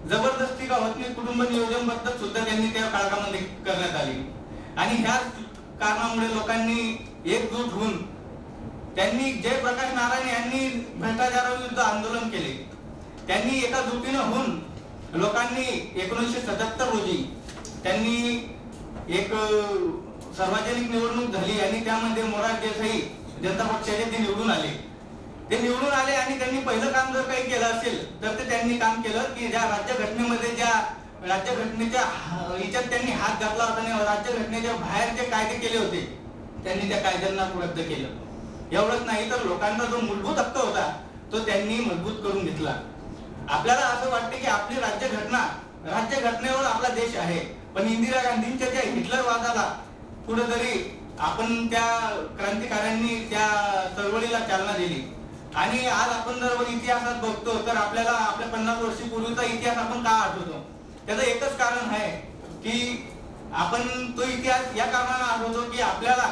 जबरदस्ती का होत नाही कुटुंब नियोजन पद्धत सुद्धा त्यांनी त्या काळामध्ये करण्यात आली. आणि ह्याच कारणामुळे लोकांनी एकजूट होऊन त्यांनी जयप्रकाश नारायण यांनी भ्रष्टाचाराविरुद्ध आंदोलन केले. त्यांनी एका जुटीनं होऊन लोकांनी 1977 रोजी त्यांनी एक सार्वजनिक निवडणूक झाली आणि त्यामध्ये मोरारजी देसाई जनता पक्षाचे ते निवडून आले. आणि त्यांनी पहिलं काम जर काही केलं असेल तर ते त्यांनी काम केलं की ज्या राज्यघटनेमध्ये, ज्या राज्यघटनेच्या हिच्यात त्यांनी हात घातला होता आणि राज्यघटनेच्या बाहेर जे कायदे केले होते त्यांनी त्या कायद्यांना रद्द केलं. एवढंच नाही तर लोकांचा जो मूलभूत हक्क होता तो त्यांनी मजबूत करून घेतला. आपल्याला असं वाटतं की आपली राज्यघटनेवर आपला देश आहे, पण इंदिरा गांधींच्या त्या हिटलरवादाला कुठेतरी आपण त्या क्रांतिकाऱ्यांनी त्या चळवळीला चालना दिली. आणि आज आपण जर इतिहासात बघतो तर आपल्याला आपल्या 50 वर्षापूर्वीचा इतिहास आपण का आठवतो, त्याचं एकच कारण आहे की आपण तो इतिहास या कारणाने आठवतो की आपल्याला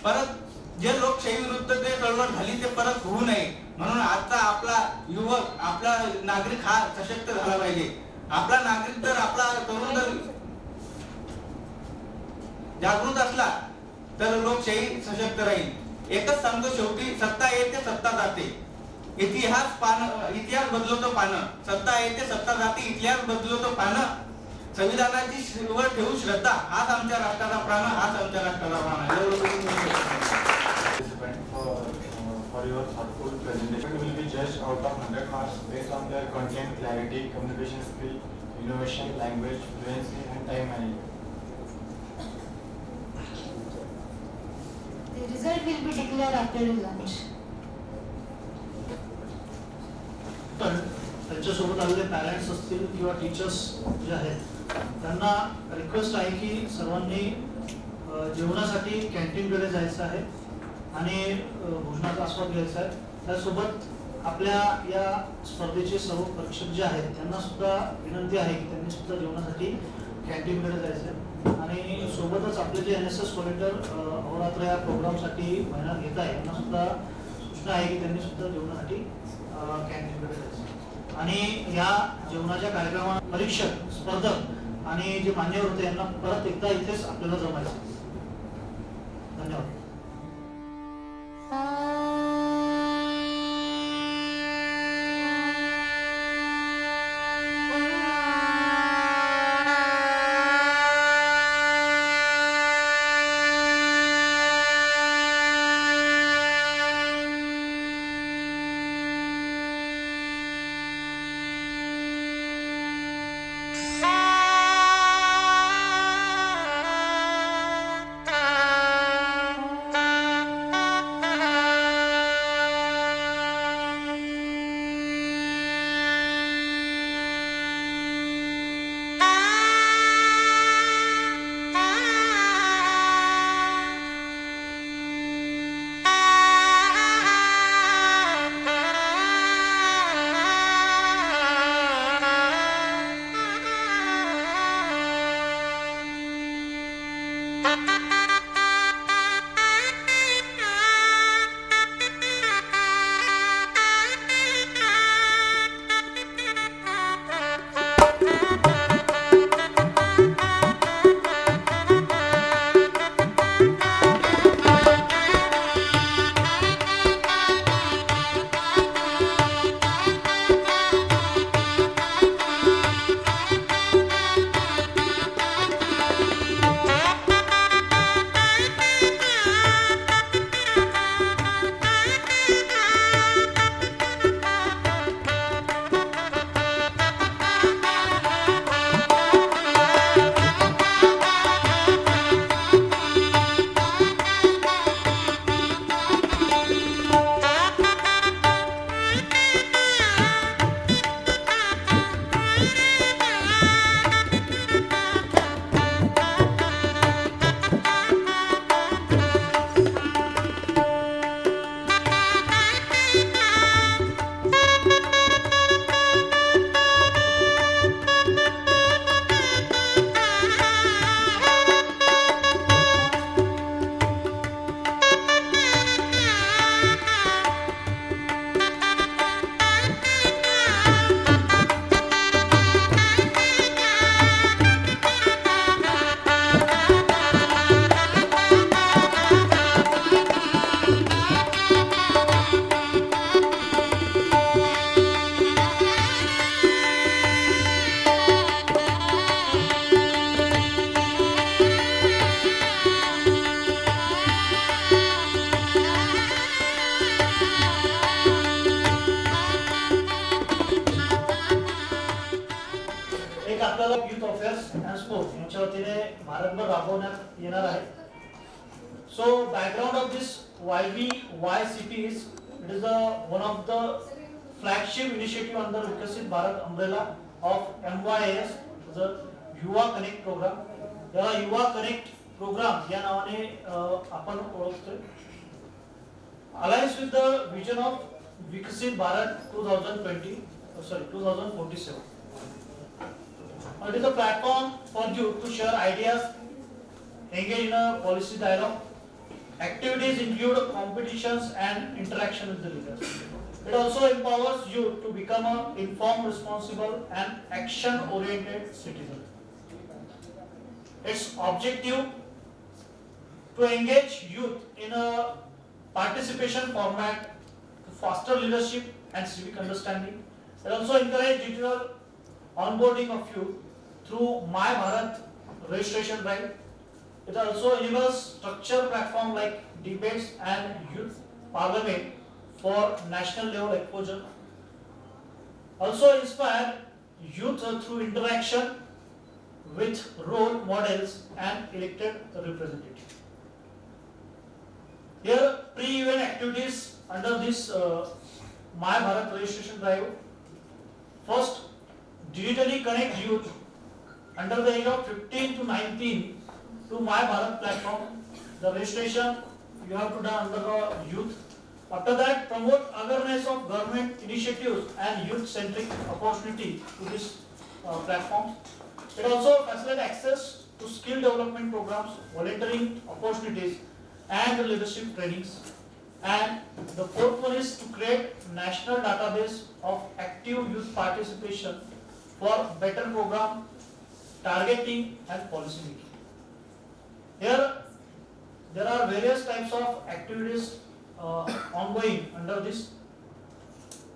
परत जे लोकशाही विरुद्ध ते चळवळ झाली ते परत होऊ नये. म्हणून आजचा आपला युवक, आपला नागरिक हा सशक्त झाला पाहिजे. आपला नागरिक जर, आपला तरुण जर जागृत असला तर लोकशाही सशक्त राहील. एकच सांगतो शेवटी, सत्ता येते सत्ता जाते, इतिहास बदलतो पानं, सत्ता येते सत्ता जाते, इतिहास बदलतो पानं, संविधानाची वर ठेवू श्रद्धा, हाच आमच्या राष्ट्राचा प्राण, हाच आमच्या राष्ट्राचा प्राण. For your thoughtful presentation will be judged out of 100 marks based on their content, clarity, communication skill, innovation, language, fluency and time management. The result will be declared after the lunch. पण त्यांच्यासोबत आलेले parents असतील किंवा teachers जे आहेत त्यांना request आहे की सर्वांनी जेवणासाठी कॅन्टीनकडे जायचं आहे आणि भोजनाचा आस्वाद घ्यायचा आहे. त्यासोबत आपल्या या स्पर्धेचे सर्व परीक्षक जे आहेत त्यांना सुद्धा विनंती आहे की त्यांनी सुद्धा जेवणासाठी कॅन्टीनकडे जायचं आहे. आणि सोबतच आपले जे NSS व्हॉलेंटियर अहोरात्र या प्रोग्रामसाठी मेहनत घेत आहे त्यांना सुद्धा सूचना आहे की त्यांनी सुद्धा जेवणासाठी कॅन्टीनकडे जायचं. आणि या जेवणाच्या कार्यक्रमात परीक्षक, स्पर्धक आणि जे मान्यवर होते यांना परत एकदा इथेच आपल्याला जमायचं. धन्यवाद. आपल्याला युथ अफेअर्स अँड स्पोर्ट्स यांच्या वतीने भारतभर राबवण्यात येणार आहे. So background of this YVYCP is it is one of the flagship initiative under Viksit Bharat umbrella of MYAS, the Yuva connect programme. याला युवा कनेक्ट प्रोग्राम या नावाने आपण ओळखतोय. Alliance with the vision of Viksit Bharat 2047. It is a platform for you to share ideas, engage in a policy dialogue. Activities include competitions and interaction with the leaders. It also empowers you to become an informed, responsible and action-oriented citizen. Its objective to engage youth in a participation format to foster leadership and civic understanding. It also encourages digital onboarding of youth through My Bharat registration drive. It also enables structured platform like debates and youth parliament for national level exposure. Also inspire youth through interaction with role models and elected representatives. Here pre-event activities under this My Bharat registration drive. First, digitally connect youth under the age of 15 to 19 to My Bharat platform. The registration you have to do under the youth. After that, promote awareness of government initiatives and youth-centric opportunity to this platform. It also facilitates access to skill development programs, volunteering opportunities, and leadership trainings. And the fourth one is to create national database of active youth participation for better program targeting and policy making. Here there are various types of activities ongoing under this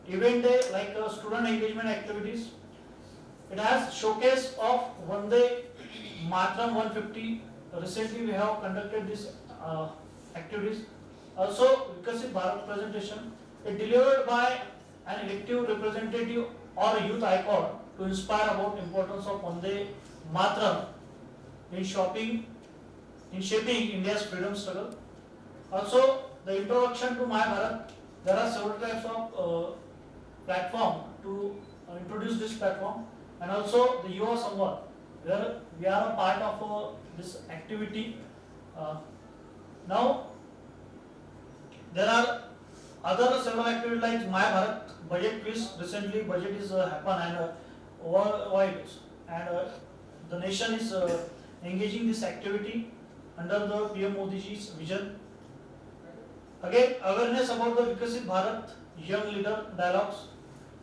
event day, like student engagement activities. It has showcase of Vande Mataram 150. Recently we have conducted this activities. Also Vikasit Bharat presentation. It delivered by an elective representative or a youth icon to inspire about importance of Vande Mataram in shaping India's freedom struggle. Also the introduction to My Bharat. There are several types of platform to introduce this platform, and also the Yuva Samvad, where we are a part of this activity. Now there are other several activities like My Bharat budget quiz. Recently budget is happened and worldwide, and the nation is engaging this activity under the PM Modi ji's vision. Again, awareness about the Vikasit Bharat Young Leader Dialogues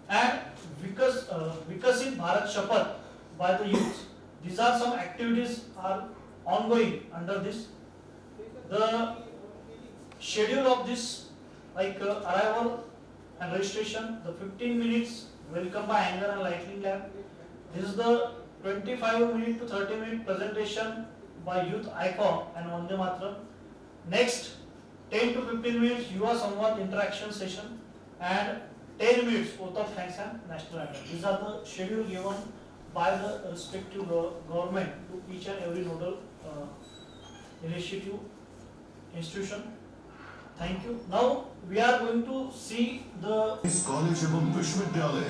and Vikasit Bharat Shapath by the youth. These are some activities are ongoing under this. The schedule of this, like arrival and registration, the 15 minutes welcome by hanger and lightning lamp. This is the 25-minute to 30-minute presentation by youth icon and Vande Mataram. Next, 10 to 15 minutes Yuva Samvad interaction session and 10 minutes oath of thanks and national anthem. These are the schedule given by the respective government to each and every nodal institution. Thank you. Now we are going to see the college एवं विश्वविद्यालय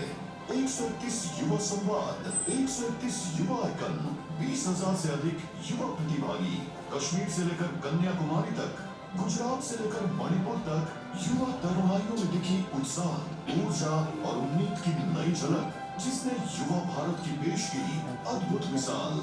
131 युवा संवाद, 131 युवा icon, 20,000 से अधिक युवा प्रतिभागी, कश्मीर से लेकर कन्याकुमारी तक, गुजरात से लेकर मणिपुर तक, युवा तरुणाइयों में दिखी उत्साह, ऊर्जा और उम्मीद की नई झलक, जिसने युवा भारत की पेश की अद्भुत मिसाल.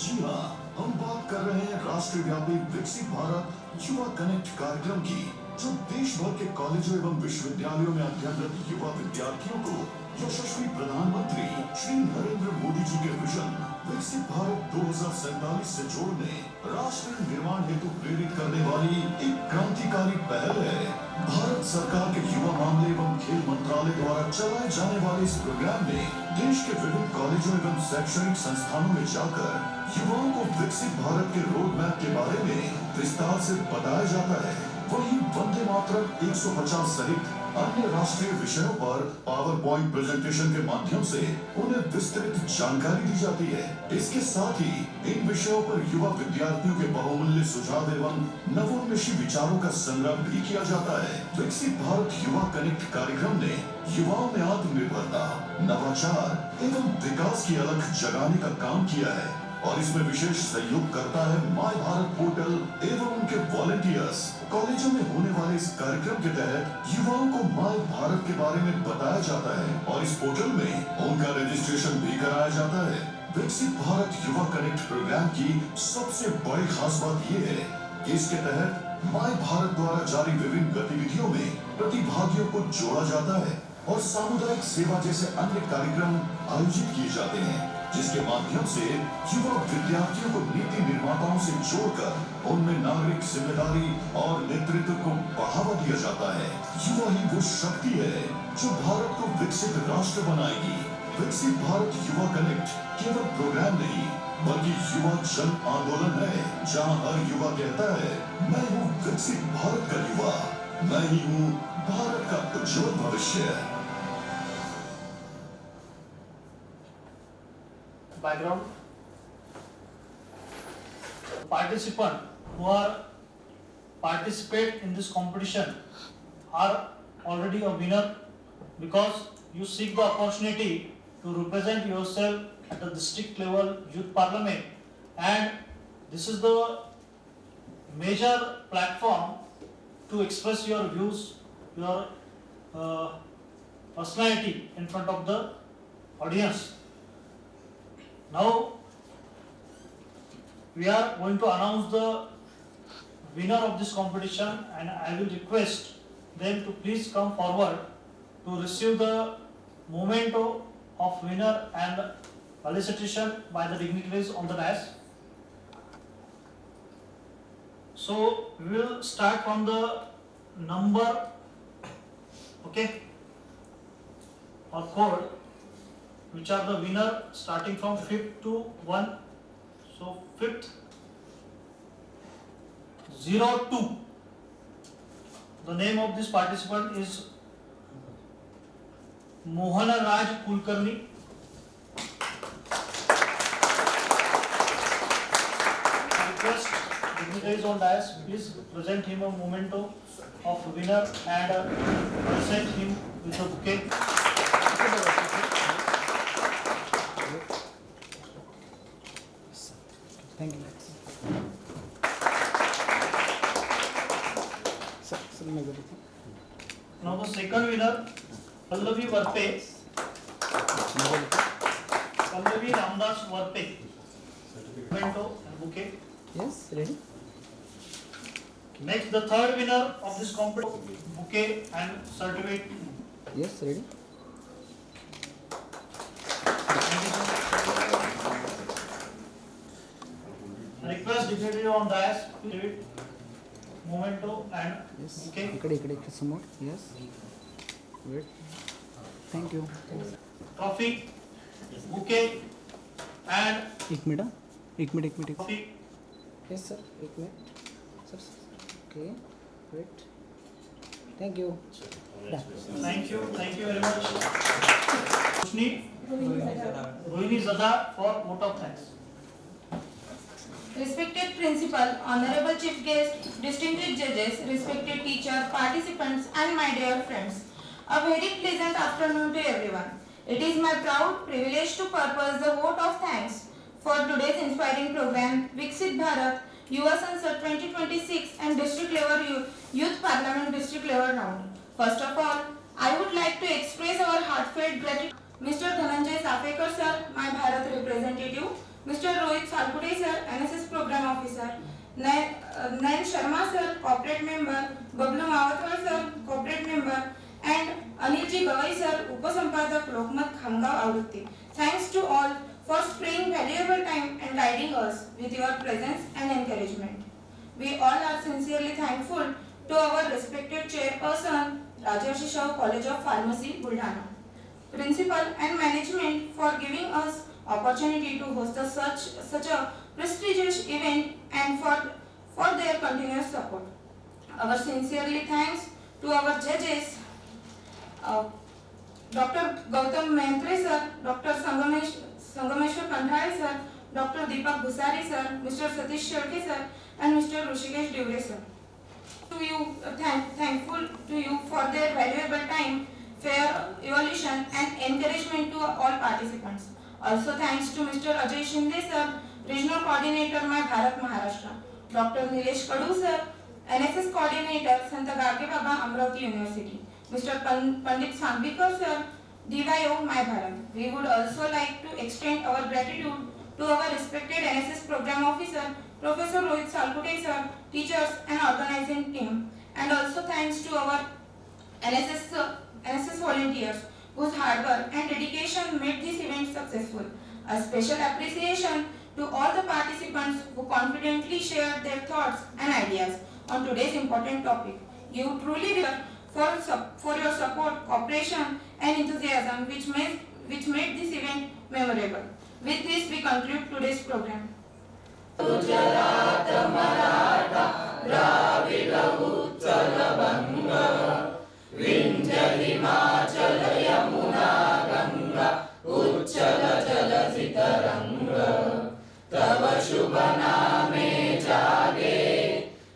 जी हाँ, हम बात कर रहे हैं राष्ट्रव्यापी विकसित भारत युवा कनेक्ट कार्यक्रम की, जो देश भर के कॉलेजों एवं विश्वविद्यालयों में अध्ययनरत युवा विद्यार्थियों को यशस्वी प्रधानमंत्री श्री नरेंद्र मोदी जी के विजन विकसित भारत 2047 से जोड़ने, राष्ट्र निर्माण हेतु प्रेरित करने वाली एक क्रांतिकारी पहल है. भारत सरकार के युवा मामले एवं खेल मंत्रालय द्वारा चलाए जाने वाले इस प्रोग्राम में देश के विभिन्न कॉलेजों एवं शैक्षणिक संस्थानों में जाकर युवाओं को विकसित भारत के रोड मैप के बारे में विस्तार से बताया जाता है. वहीं वंदे मातरम 150 सहित अन्य राष्ट्रीय विषयों पर पावर पॉइंट प्रेजेंटेशन के माध्यम से उन्हें विस्तृत जानकारी दी जाती है। इसके साथ ही इन विषयों पर युवा विद्यार्थियों के बहुमूल्य सुझाव एवं नवोन्मेषी विचारों का संग्रह भी किया जाता है। विकसित भारत युवा कनेक्ट कार्यक्रम ने युवाओं में आत्मनिर्भरता, नवाचार एवं विकास की अलख जगाने का काम किया है और इसमें विशेष सहयोग करता है माय भारत पोर्टल एवं उनके वॉलंटियर्स। कॉलेजों में होने वाले इस कार्यक्रम के तहत युवाओं को माय भारत के बारे में बताया जाता है और इस पोर्टल में उनका रजिस्ट्रेशन भी कराया जाता है। विकसित भारत युवा कनेक्ट प्रोग्राम की सबसे बड़ी खास बात ये है कि इसके तहत माय भारत द्वारा जारी विभिन्न गतिविधियों में प्रतिभागियों को जोड़ा जाता है और सामुदायिक सेवा जैसे अन्य कार्यक्रम आयोजित किए जाते हैं, जिसके माध्यम से युवा विद्यार्थियों को नीति निर्माताओं से जोड़कर उनमें नागरिक जिम्मेदारी और नेतृत्व को बढ़ावा दिया जाता है। युवा ही वो शक्ति है जो भारत को विकसित राष्ट्र बनाएगी। विकसित भारत युवा कनेक्ट केवल प्रोग्राम नहीं बल्कि युवा जन आंदोलन है, जहां हर युवा कहता है मैं हूँ विकसित भारत का युवा, मैं ही हूँ भारत का उज्जवल भविष्य। Background. Participants who are participate in this competition are already a winner because you seek the opportunity to represent yourself at the district level youth parliament, and this is the major platform to express your views, your personality in front of the audience. Now we are going to announce the winner of this competition, and I will request them to please come forward to receive the memento of winner and felicitation by the dignitaries on the dais. So we will start from the number, okay, or code, which are the winner starting from 5th to 1. So 5th 02. The name of this participant is Mohana Raj Kulkarni. I request dignitaries on dais, please present him a memento of winner and present him with a bouquet. Thank you. Now the second winner, Pallavi Varpe. Pallavi Ramdas Varpe. Memento and bouquet. Yes, ready? Next, the third winner of this competition, bouquet and certificate. Yes, ready? I request dignitary on dais, please, memento and Yes. bouquet. इकडे समोर. Yes. Wait. Thank you. Trophy, bouquet and एक minute. trophy. Yes, sir. एक minute. Sir. Okay. Wait. Thank you. Thank you very much. Rohini Zada for vote of thanks. Respected Principal, Honorable Chief Guest, distinguished judges, respected teacher, participants and my dear friends. A very pleasant afternoon to everyone. It is my proud privilege to purpose the vote of thanks for today's inspiring program, Viksit Bharat, Yuva Sansad 2026 and District Level Youth Parliament District Level Round. First of all, I would like to express our heartfelt gratitude Mr. Dhananjay Safekar sir, my Bharat representative, Mr. Rohit Salkude sir, NSS Program Officer, Nayan Sharma sir, Corporate Member, Bablu Mawatwar sir, Corporate Member, and Anilji Gawai sir, Upasampadak Lokmat Khamgaon Avrutti. Thanks to all for sparing valuable time and guiding us with your presence and encouragement. We all are sincerely thankful to our respected chairperson, Rajarshi Shah College of Pharmacy, Buldhana, principal and management for giving us opportunity to host such a prestigious event and for their continuous support. Our sincerely thanks to our judges Dr. Gautam Mehtre sir, Dr. Sangameshwar Kandhare sir, Dr. Deepak Bhusari sir, Mr. Satish Sharke sir, and Mr. Rushikesh Divre sir. To you, thankful to you for their valuable time, fair evaluation and encouragement to all participants. Also thanks to Mr. Ajay Shinde sir, Regional Coordinator My Bharat Maharashtra, Dr. Nilesh Kadu sir, NSS Coordinator Sant Gadge Baba Amravati University, Mr. Pandit Sangvikar sir, DYO My Bharat. We would also like to extend our gratitude to our respected NSS Program Officer, Professor Rohit Salkute sir, teachers and organizing team, and also thanks to our NSS volunteers whose hard work and dedication made this event successful. A special appreciation to all the participants who confidently shared their thoughts and ideas on today's important topic. You truly deserve for your support, cooperation and enthusiasm which made this event memorable. With this we conclude today's program. Gujarat Maratha Dravida Utkal Banga Vindhya Himachal Yamuna Ganga उच्चल जलधि तरंग तव शुभ नामे जागे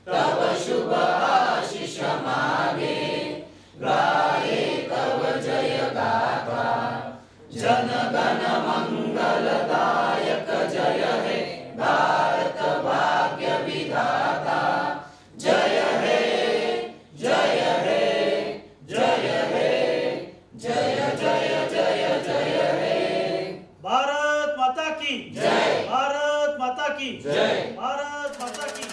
तव शुभ आशीष मागे गाये तव जय गाथा जन गण मंगलदायक जय हे भारत भाग्य विधाता जय हे जय हे जय हे जय जय जय जय हे। भारत माता की जय। भारत माता की जय। भारत माता की